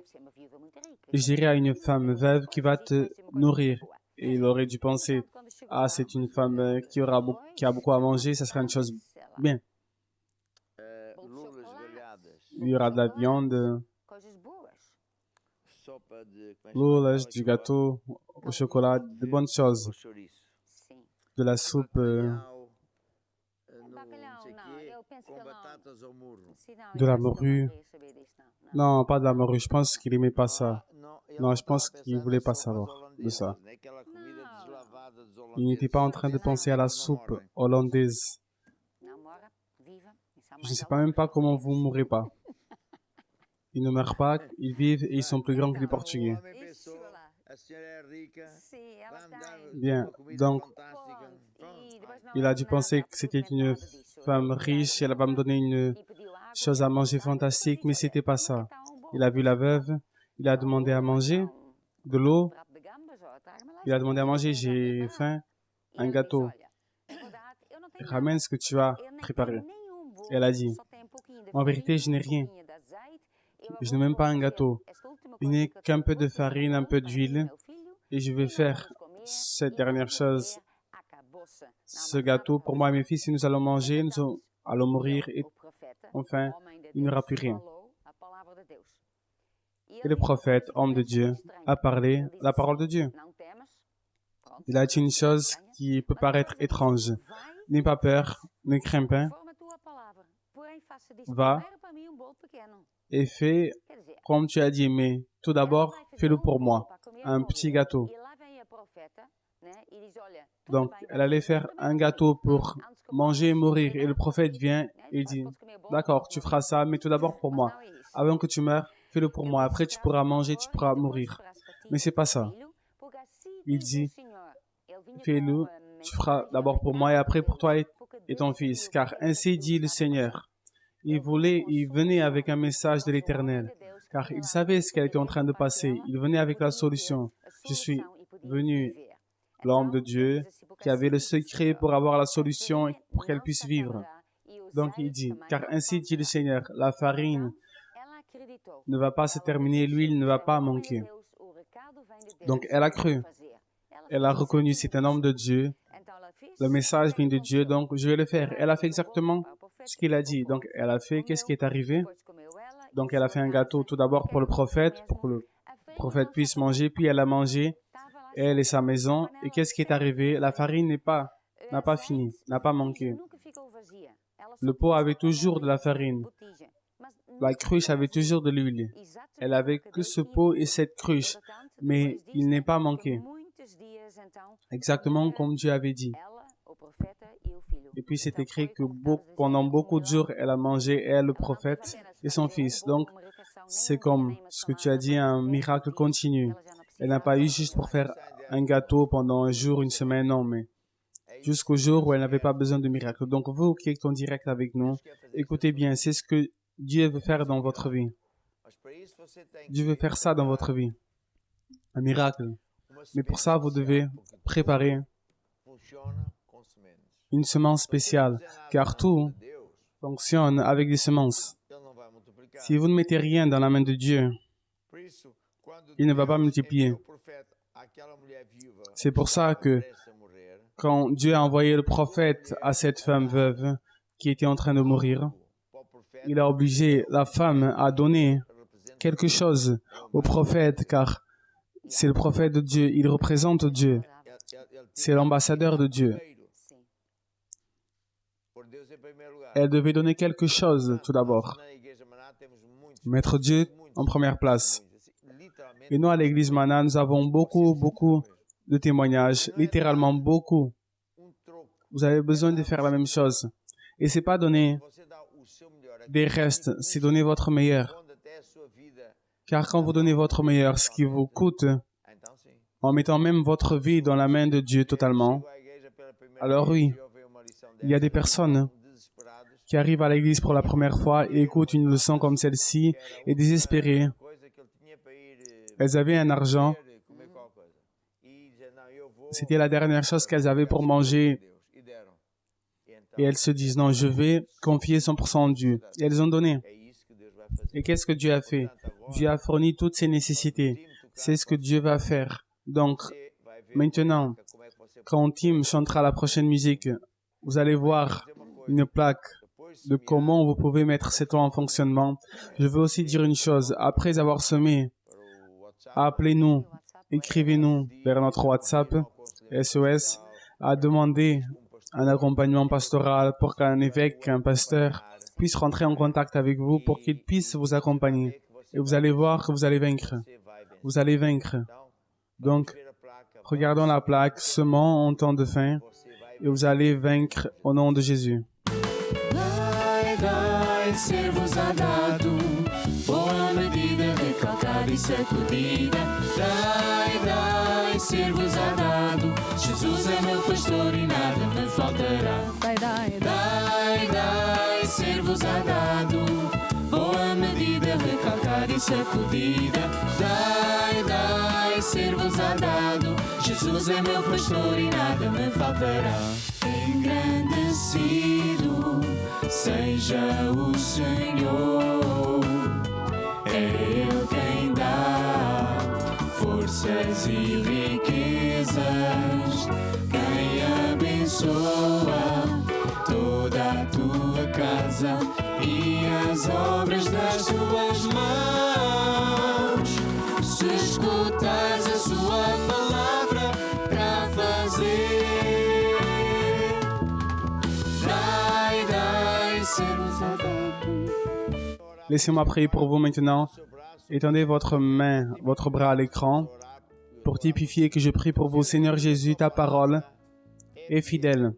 je dirai à une femme veuve qui va te nourrir. Et il aurait dû penser, ah, c'est une femme qui a beaucoup à manger, ça sera une chose bien. Il y aura de la viande, l'oulage, du gâteau au chocolat, de bonnes choses. De la soupe, de la morue. Non, pas de la morue, je pense qu'il n'aimait pas ça. Non, je pense qu'il ne voulait pas savoir de ça. Il n'était pas en train de penser à la soupe hollandaise. Je ne sais pas même pas comment vous ne mourrez pas. Ils ne meurent pas, ils vivent et ils sont plus grands que les Portugais. Bien, donc, il a dû penser que c'était une femme riche, elle va me donner une chose à manger fantastique, mais c'était pas ça. Il a vu la veuve, il a demandé à manger, de l'eau, il a demandé à manger, j'ai faim, un gâteau. Ramène ce que tu as préparé. Elle a dit, en vérité, je n'ai rien. Je n'ai même pas un gâteau. Il n'est qu'un peu de farine, un peu d'huile, et je vais faire cette dernière chose, ce gâteau pour moi et mes fils, et nous allons manger, nous allons mourir, et enfin, il n'y aura plus rien. Et le prophète, homme de Dieu, a parlé la parole de Dieu. Il a dit une chose qui peut paraître étrange. N'aie pas peur, ne crains pas, va et fais comme tu as dit, mais tout d'abord, fais-le pour moi, un petit gâteau. Donc, elle allait faire un gâteau pour manger et mourir, et le prophète vient et dit, d'accord, tu feras ça, mais tout d'abord pour moi. Avant que tu meurs, fais-le pour moi, après tu pourras manger, tu pourras mourir. Mais c'est pas ça. Il dit, fais-le, tu feras d'abord pour moi et après pour toi et ton fils, car ainsi dit le Seigneur. Il venait avec un message de l'Éternel, car il savait ce qu'elle était en train de passer. Il venait avec la solution. Je suis venu, l'homme de Dieu, qui avait le secret pour avoir la solution et pour qu'elle puisse vivre. Donc il dit, car ainsi dit le Seigneur, la farine ne va pas se terminer, l'huile ne va pas manquer. Donc elle a cru. Elle a reconnu, c'est un homme de Dieu. Le message vient de Dieu, donc je vais le faire. Elle a fait exactement ce qu'il a dit. Donc elle a fait, qu'est-ce qui est arrivé? Donc elle a fait un gâteau tout d'abord pour le prophète, pour que le prophète puisse manger, puis elle a mangé, elle et sa maison. Et qu'est-ce qui est arrivé? La farine n'a pas fini, n'a pas manqué. Le pot avait toujours de la farine. La cruche avait toujours de l'huile. Elle avait que ce pot et cette cruche, mais il n'est pas manqué. Exactement comme Dieu avait dit. Et puis c'est écrit que pendant beaucoup de jours, elle a mangé, elle, le prophète, et son fils. Donc, c'est comme ce que tu as dit, un miracle continu. Elle n'a pas eu juste pour faire un gâteau pendant un jour, une semaine, non, mais jusqu'au jour où elle n'avait pas besoin de miracle. Donc, vous qui êtes en direct avec nous, écoutez bien, c'est ce que Dieu veut faire dans votre vie. Dieu veut faire ça dans votre vie. Un miracle. Mais pour ça, vous devez préparer une semence spéciale, car tout fonctionne avec des semences. Si vous ne mettez rien dans la main de Dieu, il ne va pas multiplier. C'est pour ça que quand Dieu a envoyé le prophète à cette femme veuve qui était en train de mourir, il a obligé la femme à donner quelque chose au prophète, car c'est le prophète de Dieu, il représente Dieu. C'est l'ambassadeur de Dieu. Elle devait donner quelque chose tout d'abord. Mettre Dieu en première place. Et nous, à l'église Mana, nous avons beaucoup de témoignages, littéralement beaucoup. Vous avez besoin de faire la même chose. Et c'est pas donner des restes, c'est donner votre meilleur. Car quand vous donnez votre meilleur, ce qui vous coûte, en mettant même votre vie dans la main de Dieu totalement, alors oui, il y a des personnes qui arrivent à l'église pour la première fois et écoutent une leçon comme celle-ci et désespérées. Elles avaient un argent. C'était la dernière chose qu'elles avaient pour manger. Et elles se disent, non, je vais confier 100% en Dieu. Et elles ont donné. Et qu'est-ce que Dieu a fait? Dieu a fourni toutes ses nécessités. C'est ce que Dieu va faire. Donc, maintenant, quand Tim chantera la prochaine musique, vous allez voir une plaque de comment vous pouvez mettre cette loi en fonctionnement. Je veux aussi dire une chose. Après avoir semé, appelez-nous, écrivez-nous vers notre WhatsApp, SOS, à demander un accompagnement pastoral pour qu'un évêque, un pasteur puisse rentrer en contact avec vous pour qu'il puisse vous accompagner. Et vous allez voir que vous allez vaincre. Vous allez vaincre. Donc, regardons la plaque, semons en temps de faim, et vous allez vaincre au nom de Jésus.
Dai, ser-vos-á dado, boa medida, recalcada e sacudida. Dai, ser-vos-á dado, Jesus é meu pastor e nada me faltará. Dai, ser-vos-á dado, boa medida, recalcada e sacudida. Dai, ser-vos-á dado, Jesus é meu pastor e nada me faltará. Engrandecido seja o Senhor, é Ele quem dá bens e riquezas. Quem abençoa toda a tua casa e as obras das tuas mãos. Se escutas a sua palavra para fazer, dai ser usado.
Laissez-moi prier pour vous maintenant. Étendez votre main, votre bras à l'écran pour typifier que je prie pour vous. Seigneur Jésus, ta parole est fidèle.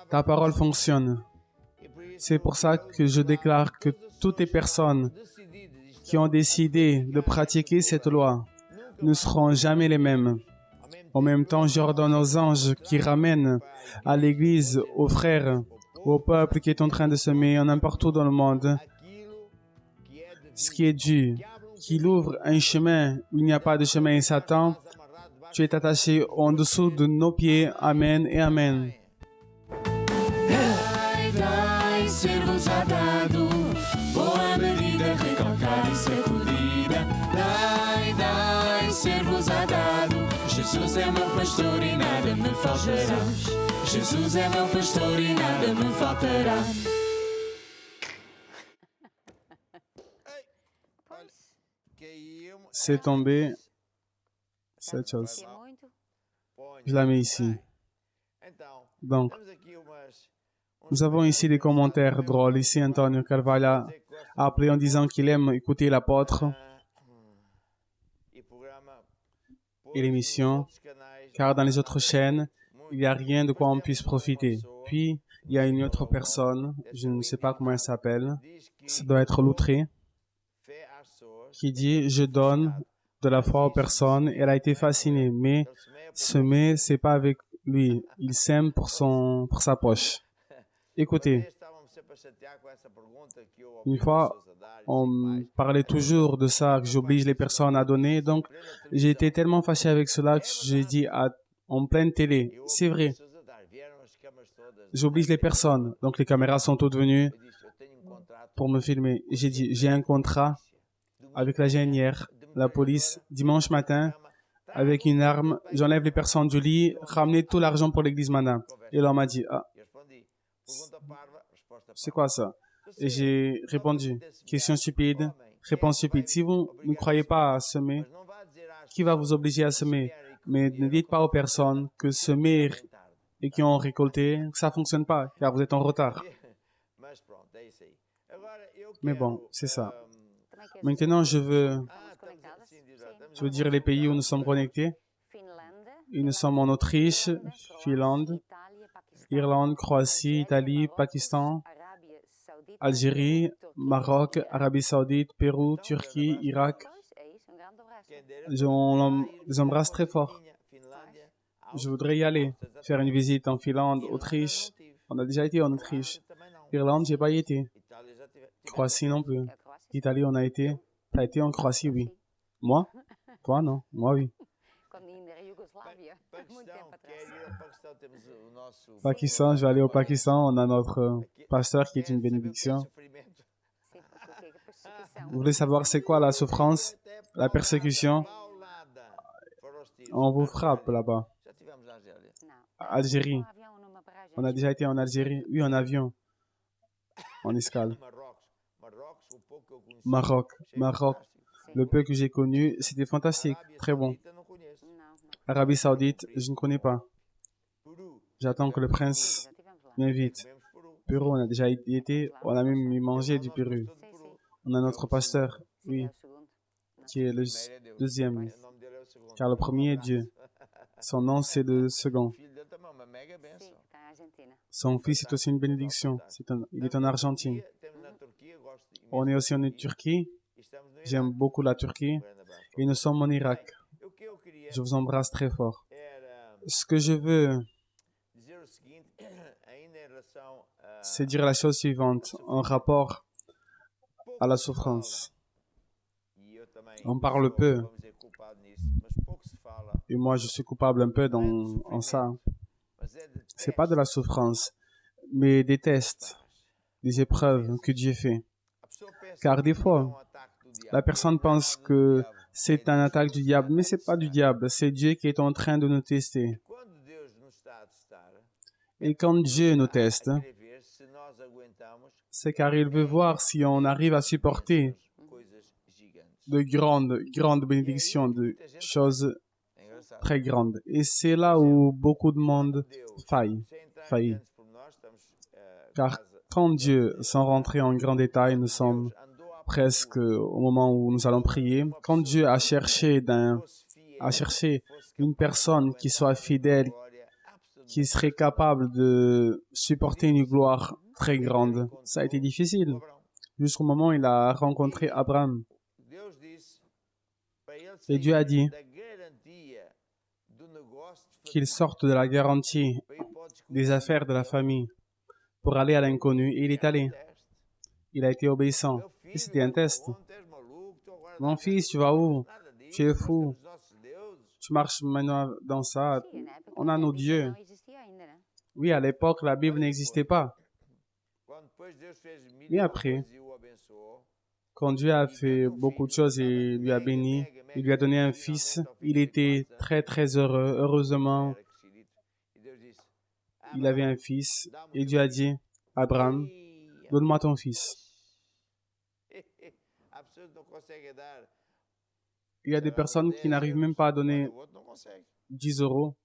Ta parole fonctionne. C'est pour ça que je déclare que toutes les personnes qui ont décidé de pratiquer cette loi ne seront jamais les mêmes. En même temps, j'ordonne aux anges qui ramènent à l'Église, aux frères, au peuple qui est en train de semer n'importe où dans le monde, ce qui est dû, qu'il ouvre un chemin où il n'y a pas de chemin. Et Satan, tu es attaché en dessous de nos pieds. Amen et Amen.
Dai ser-vos a dado, boa medida, recalcada e sacudida. Dai ser-vos a dado. Jesus é meu pastor e nada me faltará. Jesus é meu pastor e nada me faltará.
C'est tombé. Cette chose. Je la mets ici. Donc, nous avons ici des commentaires drôles. Ici, Antonio Carvalho a appelé en disant qu'il aime écouter l'apôtre et l'émission, car dans les autres chaînes, il n'y a rien de quoi on puisse profiter. Puis, il y a une autre personne, je ne sais pas comment elle s'appelle, ça doit être Loutré, qui dit « Je donne de la foi aux personnes ». Elle a été fascinée, mais semer, c'est pas avec lui. Il sème pour sa poche. Écoutez, une fois, on parlait toujours de ça, que j'oblige les personnes à donner. Donc, j'ai été tellement fâché avec cela que j'ai dit en pleine télé, c'est vrai, j'oblige les personnes. Donc, les caméras sont toutes venues pour me filmer. J'ai dit, j'ai un contrat avec la génière, la police, dimanche matin, avec une arme, j'enlève les personnes du lit, ramener tout l'argent pour l'église maintenant. Et l'homme m'a dit, ah, c'est quoi ça? Et j'ai répondu, question stupide, réponse stupide. Si vous ne croyez pas à semer, qui va vous obliger à semer? Mais ne dites pas aux personnes que semer et qui ont récolté, que ça fonctionne pas, car vous êtes en retard. Mais bon, c'est ça. Maintenant, je veux dire les pays où nous sommes connectés. Et nous sommes en Autriche, Finlande, Irlande, Croatie, Italie, Pakistan, Algérie, Maroc, Arabie Saoudite, Pérou, Turquie, Irak. On les embrasse très fort. Je voudrais y aller, faire une visite en Finlande, Autriche. On a déjà été en Autriche. Irlande, j'ai pas y été. Croatie non plus. Italie, on a été. T'as été en Croatie, oui. Moi? Toi, non. Moi, oui. Pakistan, je vais aller au Pakistan. On a notre pasteur qui est une bénédiction. Vous voulez savoir c'est quoi la souffrance, la persécution? On vous frappe là-bas. Algérie. On a déjà été en Algérie. Oui, en avion. En escale. Maroc. Le peu que j'ai connu, c'était fantastique. Très bon. Arabie Saoudite, je ne connais pas. J'attends que le prince m'invite. Pérou, on a déjà été. On a même mangé du Pérou. On a notre pasteur, oui, qui est le deuxième. Car le premier est Dieu. Son nom, c'est le second. Son fils est aussi une bénédiction. Il est en Argentine. On est aussi en Turquie. J'aime beaucoup la Turquie. Et nous sommes en Irak. Je vous embrasse très fort. Ce que je veux, c'est dire la chose suivante en rapport à la souffrance. On parle peu. Et moi, je suis coupable un peu en ça. C'est pas de la souffrance, mais des tests, des épreuves que Dieu fait. Car des fois, la personne pense que c'est une attaque du diable. Mais c'est pas du diable, c'est Dieu qui est en train de nous tester.
Quando Deus nos está a testar,
Et quand Dieu nous teste,
quer ver se nós aguentamos
c'est car il veut voir si on arrive à supporter
coisas gigantes.
de grandes bénédictions, de choses
É engraçado.
très grandes. Et c'est là où beaucoup de monde
Deus,
faille.
sem entrar
Faillit.
em grandes pormenores, estamos
Car
quase
quand Dieu, sans rentrer en grand détail, nous sommes
andou à
presque au moment où nous allons prier, quand Dieu a cherché
fosse fiel,
une personne qui soit fidèle,
glória absoluta.
qui serait capable de supporter une gloire très grande, ça a été difficile.
Abraão.
Jusqu'au moment où il a rencontré Abraham.
Deus disse para ele
Et Dieu a dit
da garantia do negócio de
qu'il sorte de la garantie
para ele pode
des affaires de la famille pour aller à l'inconnu. Et il est allé.
teste.
Il a été obéissant.
Meu
Et
filho,
c'était un test.
tu és maluco, tu agora
Mon fils, tu vas où?
nada disso,
Tu es
nós
fou.
temos nossos deuses.
Tu marches maintenant dans ça.
Sim, né? Porque
On a
a
nos
Bíblia
dieux.
não existia ainda, né?
Oui, à l'époque, la Bible n'existait pas.
Quando depois Deus fez mil
Mais
e uma
après,
coisas e o abençoou,
Quand Dieu a fait beaucoup de choses et lui a béni, il lui a donné un fils, il était très très heureux. Heureusement,
era crescidito, e Deus disse,
il avait un fils et Dieu a dit, Abraham,
"Ei,
donne-moi ton fils.
a pessoa não consegue dar.
Il y a des personnes qui n'arrivent même pas à donner
O outro não consegue.
10 euros.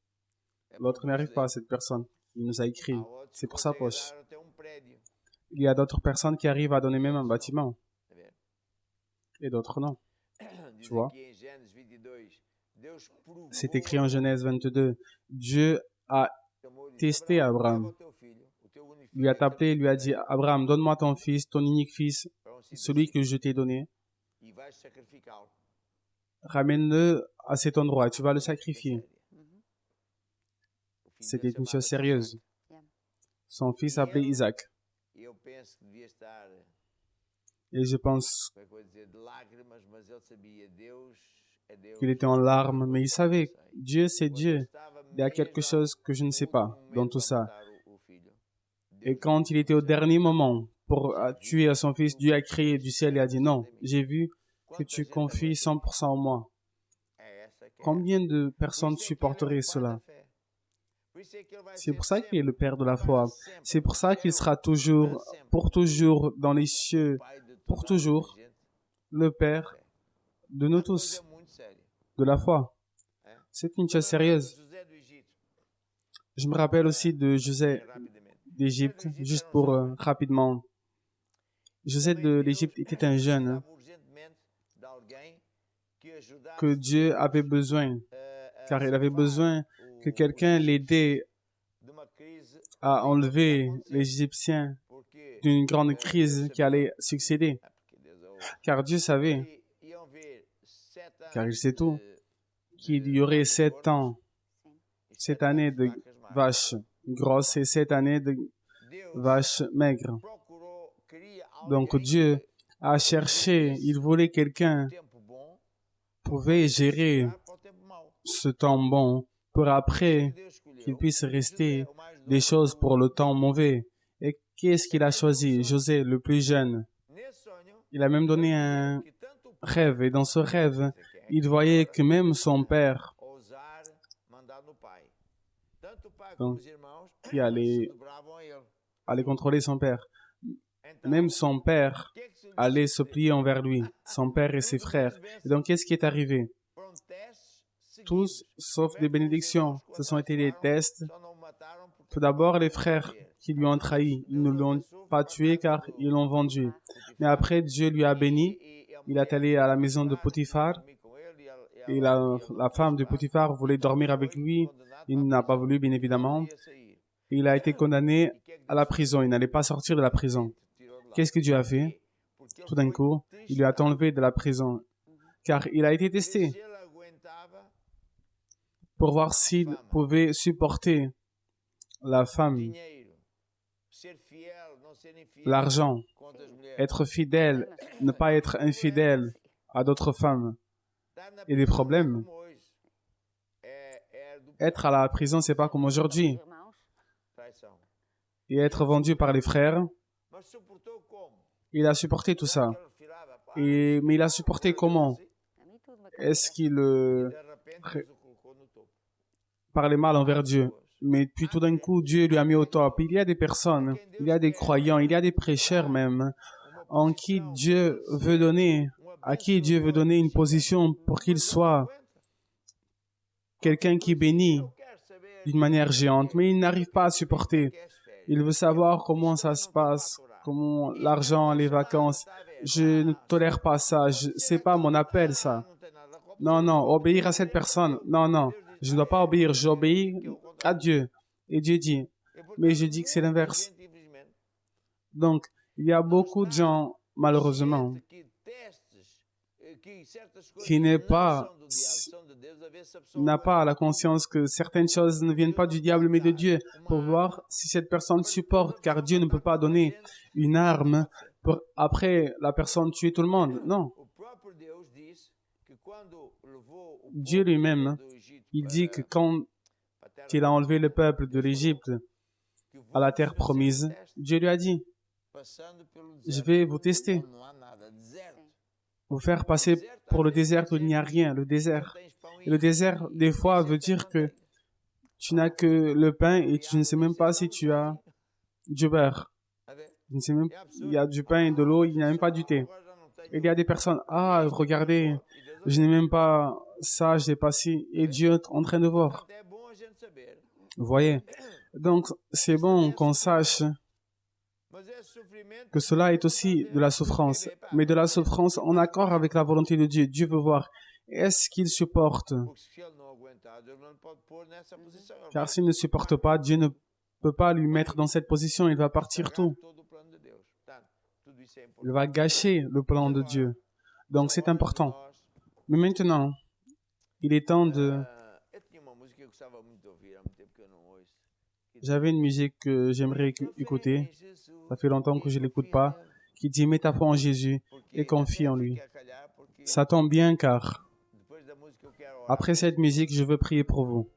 É
L'autre
porque
n'arrive
Deus
pas à cette personne. Il nous a écrit.
dá. A outro
C'est pour sa
consegue
poche.
dar até prédio.
Il y a d'autres personnes qui arrivent à donner même un bâtiment.
Tá vendo?
Et d'autres non.
Diz
vois?
aqui em Gênesis 22, Deus provou,
C'est écrit en Genèse 22. Dieu a
chamou-lhe,
testé Abraham.
leva o teu filho, o teu único
Lui a
filho,
appelé, lui a dit, Abraham, donne-moi ton fils, ton unique fils,
para um sítio
celui que je t'ai donné.
e vais sacrificá-lo.
Ramène-le à cet endroit, tu vas le sacrifier.
O filho
C'était
dele
une chose
chamava-se
sérieuse.
Yeah.
Son fils s'appelait Isaac.
Isaac. E eu penso que devia estar,
Et je pense
como é que eu vou dizer, de lágrimas, mas ele sabia, Deus é Deus.
qu'il était en larmes, mais il savait, Dieu c'est
Quando
Dieu.
estava
Il y a quelque
mesmo
chose que je ne sais pas
no
dans
momento
tout
de
ça.
matar o filho,
Et
Deus
quand il était au dernier moment pour tuer son fils, Dieu a crié du ciel et a dit, non, j'ai vu que tu confies 100% en moi.
é essa que é.
Combien de
Por
personnes
isso é que ele é o
supporteraient
pai
cela?
da fé. Por isso é que ele vai
C'est
ser
pour ça qu'il est
sempre,
le Père de la foi.
para sempre,
C'est pour ça qu'il sera
para
toujours,
sempre,
pour toujours, dans les cieux,
pai de
pour
toda a
toujours,
gente.
le Père de nous
A coisa
tous,
é muito séria.
de la foi. C'est une chose sérieuse.
José do Egito,
Je me rappelle aussi de José
rapidamente.
d'Égypte, juste pour rapidement. José de l'Égypte était un jeune hein,
Precisava urgentemente de alguém que ajudasse,
que Dieu avait besoin,
a
car il avait
salvar
besoin que
o
quelqu'un
Egito
l'aidait
de uma crise
à enlever
horrível que
les Égyptiens
porque,
d'une grande
Deus
crise
sabia.
qui allait succéder.
Porque Deus é o-
Car Dieu savait
E iam ver 7
Car il
anos
sait tout.
de-
qu'il
de
y aurait
vacas
7
gordas
ans,
e
7
7
années
anos
de
vacas magras.
vaches grosses et 7 années de
Deus
vaches maigres.
procurou, queria
Donc
alguém
Dieu
que
a cherché, il voulait quelqu'un
no tempo bom
pouvait gérer
para o tempo mau.
ce temps bon pour après
Deus escolheu.
qu'il puisse rester
José, o mais
des
novo
choses
do
pour le temps mauvais. Et qu'est-ce qu'il a choisi? José, le plus jeune.
Nesse sonho,
Il a même donné un
que tanto o pai
rêve et dans ce rêve,
quer
il voyait que même son père
ousar mandar no pai. Tanto o pai
Donc,
como os irmãos
qui allait,
se dobravam a ele.
allait contrôler son père.
Então,
Même son père
o que é que se
allait se plier envers lui, son père et ses frères. Et donc qu'est-ce qui est arrivé?
foram testes
Tous,
seguidos.
sauf des bénédictions, ce sont été des tests.
Só não o mataram porque
Tout d'abord, les frères qui lui ont trahi, ils ne l'ont pas tué car ils l'ont vendu. Mais après, Dieu lui a béni. Il est allé à la maison de Potiphar et la femme de Potiphar voulait dormir avec lui. Il n'a pas voulu, bien évidemment. Et il a été condamné à la prison. Il n'allait pas sortir de la prison. Qu'est-ce que Dieu a fait? Tout d'un coup, il lui a enlevé de la prison. Car il a été testé pour voir s'il pouvait supporter la femme, l'argent, être fidèle, ne pas être infidèle à d'autres femmes et des problèmes. Être à la prison, c'est pas comme aujourd'hui.
Irmãos,
Et être vendu par les frères, il a supporté tout ça. Mais il a supporté comment?
a mim tudo, mas
est-ce qu'il
de repente Deus o colocou no topo.
parlait mal envers Dieu. Mais puis tout d'un coup, Dieu lui a mis au top. Il y a des personnes, il y a des croyants, il y a des prêcheurs même, en qui Dieu veut donner, à qui Dieu veut donner une position pour qu'il soit quelqu'un qui bénit d'une manière géante. Mais il n'arrive pas à supporter. Il veut savoir comment ça se passe, comment l'argent, les vacances. Je ne tolère pas ça. C'est pas mon appel, ça. Non, non, obéir à cette personne. Non, non, je ne dois pas obéir. J'obéis à Dieu. Et Dieu dit, mais je dis que c'est l'inverse. Donc, il y a beaucoup de gens, malheureusement, qui n'a pas la conscience que certaines choses ne viennent pas du diable mais de Dieu, pour voir si cette personne supporte, car Dieu ne peut pas donner une arme pour après la personne tuer tout le monde. Non. Dieu lui-même, il dit que quand il a enlevé le peuple de l'Égypte à la terre promise, Dieu lui a dit, je vais vous tester, vous faire passer pour le désert où il n'y a rien, le désert. Et le désert, des fois, veut dire que tu n'as que le pain et tu ne sais même pas si tu as du beurre. Je ne sais même, il y a du pain et de l'eau, il n'y a même pas du thé. Et il y a des personnes, ah, regardez, je n'ai même pas ça, je n'ai pas ci, et Dieu est en train de voir. Vous voyez? Donc, c'est bon qu'on sache que cela est aussi de la souffrance, mais de la souffrance en accord avec la volonté de Dieu. Dieu veut voir, est-ce qu'il supporte? Car s'il ne supporte pas, Dieu ne peut pas lui mettre dans cette position, il va partir tout. Il va gâcher le plan de Dieu. Donc c'est important. Mais maintenant, il est temps de... J'avais une musique que j'aimerais écouter. Ça fait longtemps que je ne l'écoute pas. Qui dit « Mets ta foi en Jésus et confie en lui ». Ça tombe bien car après cette musique, je veux prier pour vous.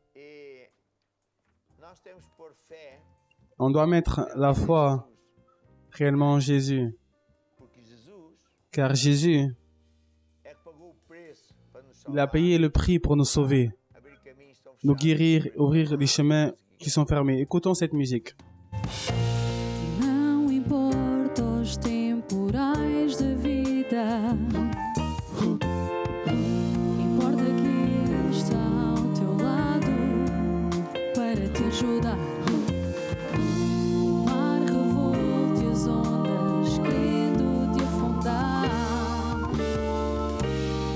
On doit mettre la foi réellement en Jésus. Car Jésus, il a payé le prix pour nous sauver, nous guérir, ouvrir les chemins qui sont fermés. Écoutons cette musique.
Não importa os temporais da vida, importa que está ao teu lado para te ajudar. O mar revolto e as ondas querendo te afundar.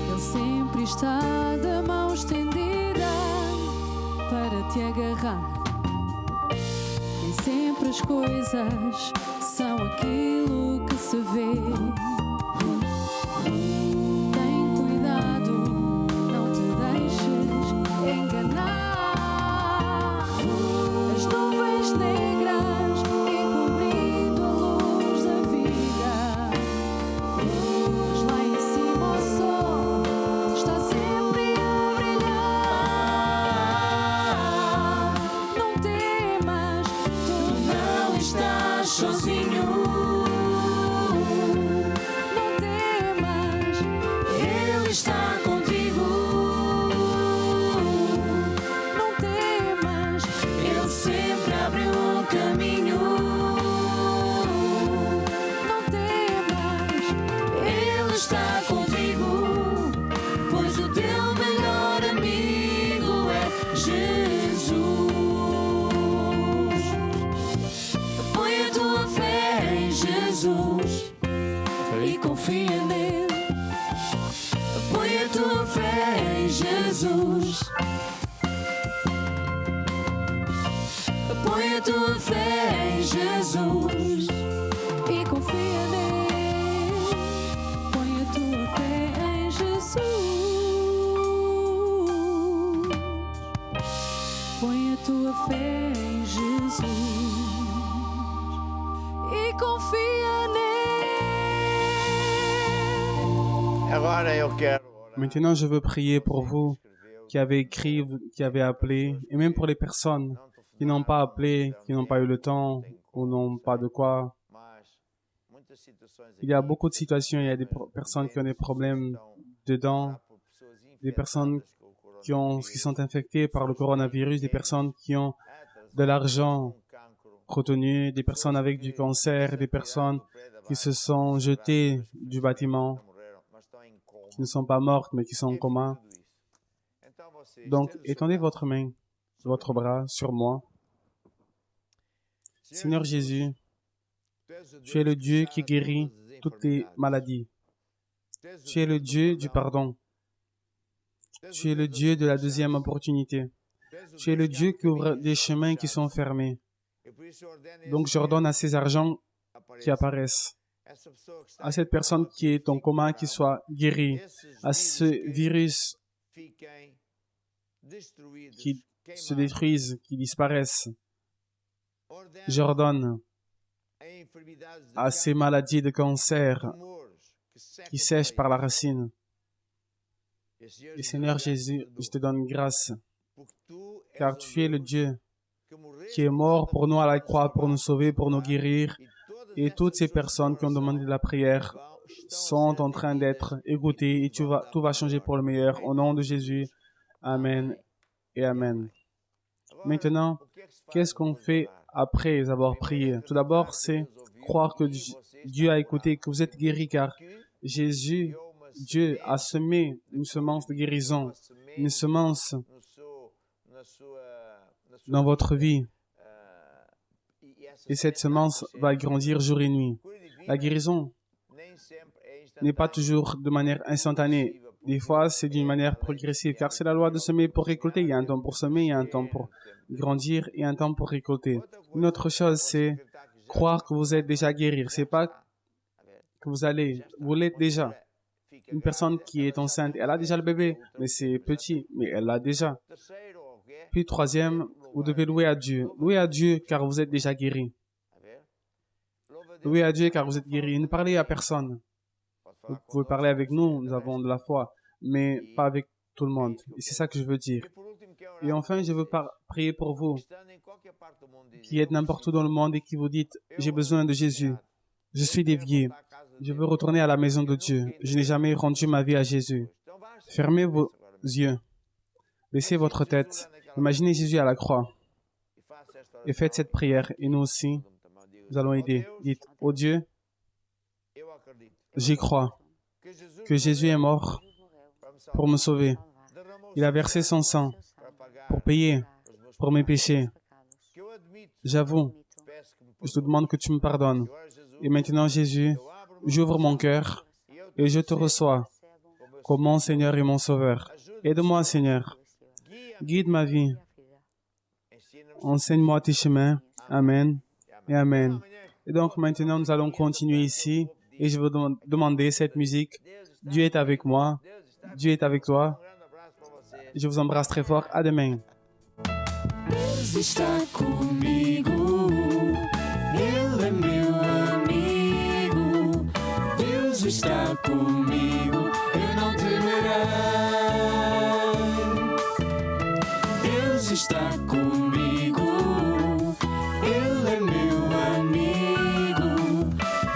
Ele sempre está de mão estendida para te agarrar. Nem sempre as coisas são aquilo que se vê. Tem cuidado, não te deixes enganar. As nuvens negras encobrindo a luz da vida. Mas lá em cima o sol está sempre a brilhar. Não temas, tu não estás sozinho. Não temas, Ele está contigo. Não temas, Ele sempre abre um caminho. Não temas, Ele está contigo, pois o teu melhor amigo é Jesus. Põe a tua fé em Jesus e confia nele. Põe a tua fé em Jesus. Põe a tua fé em Jesus e confia nele. Põe a tua fé em Jesus. Põe a tua fé em Jesus e confia nele.
Agora eu quero orar.
Maintenant, je veux prier pour vous qui avez écrit, qui avez appelé, et même pour les personnes qui n'ont pas appelé, qui n'ont pas eu le temps ou n'ont pas de quoi. Il y a beaucoup de situations, il y a des personnes qui ont des problèmes dedans, des personnes qui sont infectées par le coronavirus, des personnes qui ont de l'argent retenu, des personnes avec du cancer, des personnes qui se sont jetées du bâtiment, qui ne sont pas mortes mais qui sont en coma. Donc, étendez votre main, votre bras sur moi. Seigneur Jésus, tu es le Dieu qui guérit toutes les maladies. Tu es le Dieu du pardon. Tu es le Dieu de la deuxième opportunité. Tu es le Dieu qui ouvre des chemins qui sont fermés. Donc j'ordonne à ces argents qui apparaissent, à cette personne qui est en coma, qui soit guérie, à ce virus qui se détruise, qui disparaisse. J'ordonne à ces maladies de cancer qui sèchent par la racine. Et Seigneur Jésus, je te donne grâce, car tu es le Dieu qui est mort pour nous à la croix, pour nous sauver, pour nous guérir. Et toutes ces personnes qui ont demandé la prière sont en train d'être écoutées et tout va changer pour le meilleur. Au nom de Jésus, Amen et Amen. Maintenant, qu'est-ce qu'on fait après avoir prié? Tout d'abord, c'est croire que Dieu a écouté, que vous êtes guéri, car Jésus, Dieu, a semé une semence de guérison, une semence dans votre vie. Et cette semence va grandir jour et nuit. La guérison n'est pas toujours de manière instantanée. Des fois, c'est d'une manière progressive, car c'est la loi de semer pour récolter. Il y a un temps pour semer, il y a un temps pour grandir et un temps pour récolter. Une autre chose, c'est croire que vous êtes déjà guéri. C'est pas que vous l'êtes déjà. Une personne qui est enceinte, elle a déjà le bébé, mais c'est petit, mais elle l'a déjà. Puis troisième, vous devez louer à Dieu. Louez à Dieu car vous êtes déjà guéri. Louez à Dieu car vous êtes guéri. Ne parlez à personne. Vous pouvez parler avec nous, nous avons de la foi, mais pas avec tout le monde. Et c'est ça que je veux dire. Et enfin, je veux prier pour vous qui êtes n'importe où dans le monde et qui vous dites, j'ai besoin de Jésus. Je suis dévié. Je veux retourner à la maison de Dieu. Je n'ai jamais rendu ma vie à Jésus. Fermez vos yeux. Baissez votre tête. Imaginez Jésus à la croix. Et faites cette prière. Et nous aussi, nous allons aider. Dites, oh Dieu, j'y crois que Jésus est mort pour me sauver. Il a versé son sang pour payer pour mes péchés. J'avoue, je te demande que tu me pardonnes. Et maintenant, Jésus, j'ouvre mon cœur et je te reçois comme mon Seigneur et mon Sauveur. Aide-moi, Seigneur. Guide ma vie. Enseigne-moi tes chemins. Amen et Amen. Et donc maintenant, nous allons continuer ici et je veux demander cette musique. Dieu est avec moi. Dieu est avec toi. Je vous embrasse très fort. À demain.
Deus está comigo, Ele é meu amigo. Deus está comigo, eu não temerei. Deus está comigo, Ele é meu amigo.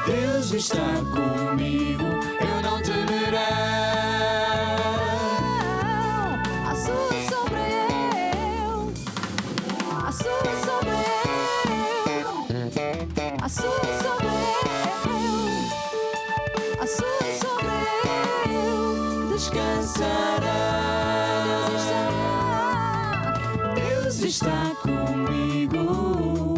Deus está comigo, eu não temerei.
A sua sombra eu, a sua sombra eu, a sua sombra eu, a sua sombra eu descansará. Deus está comigo.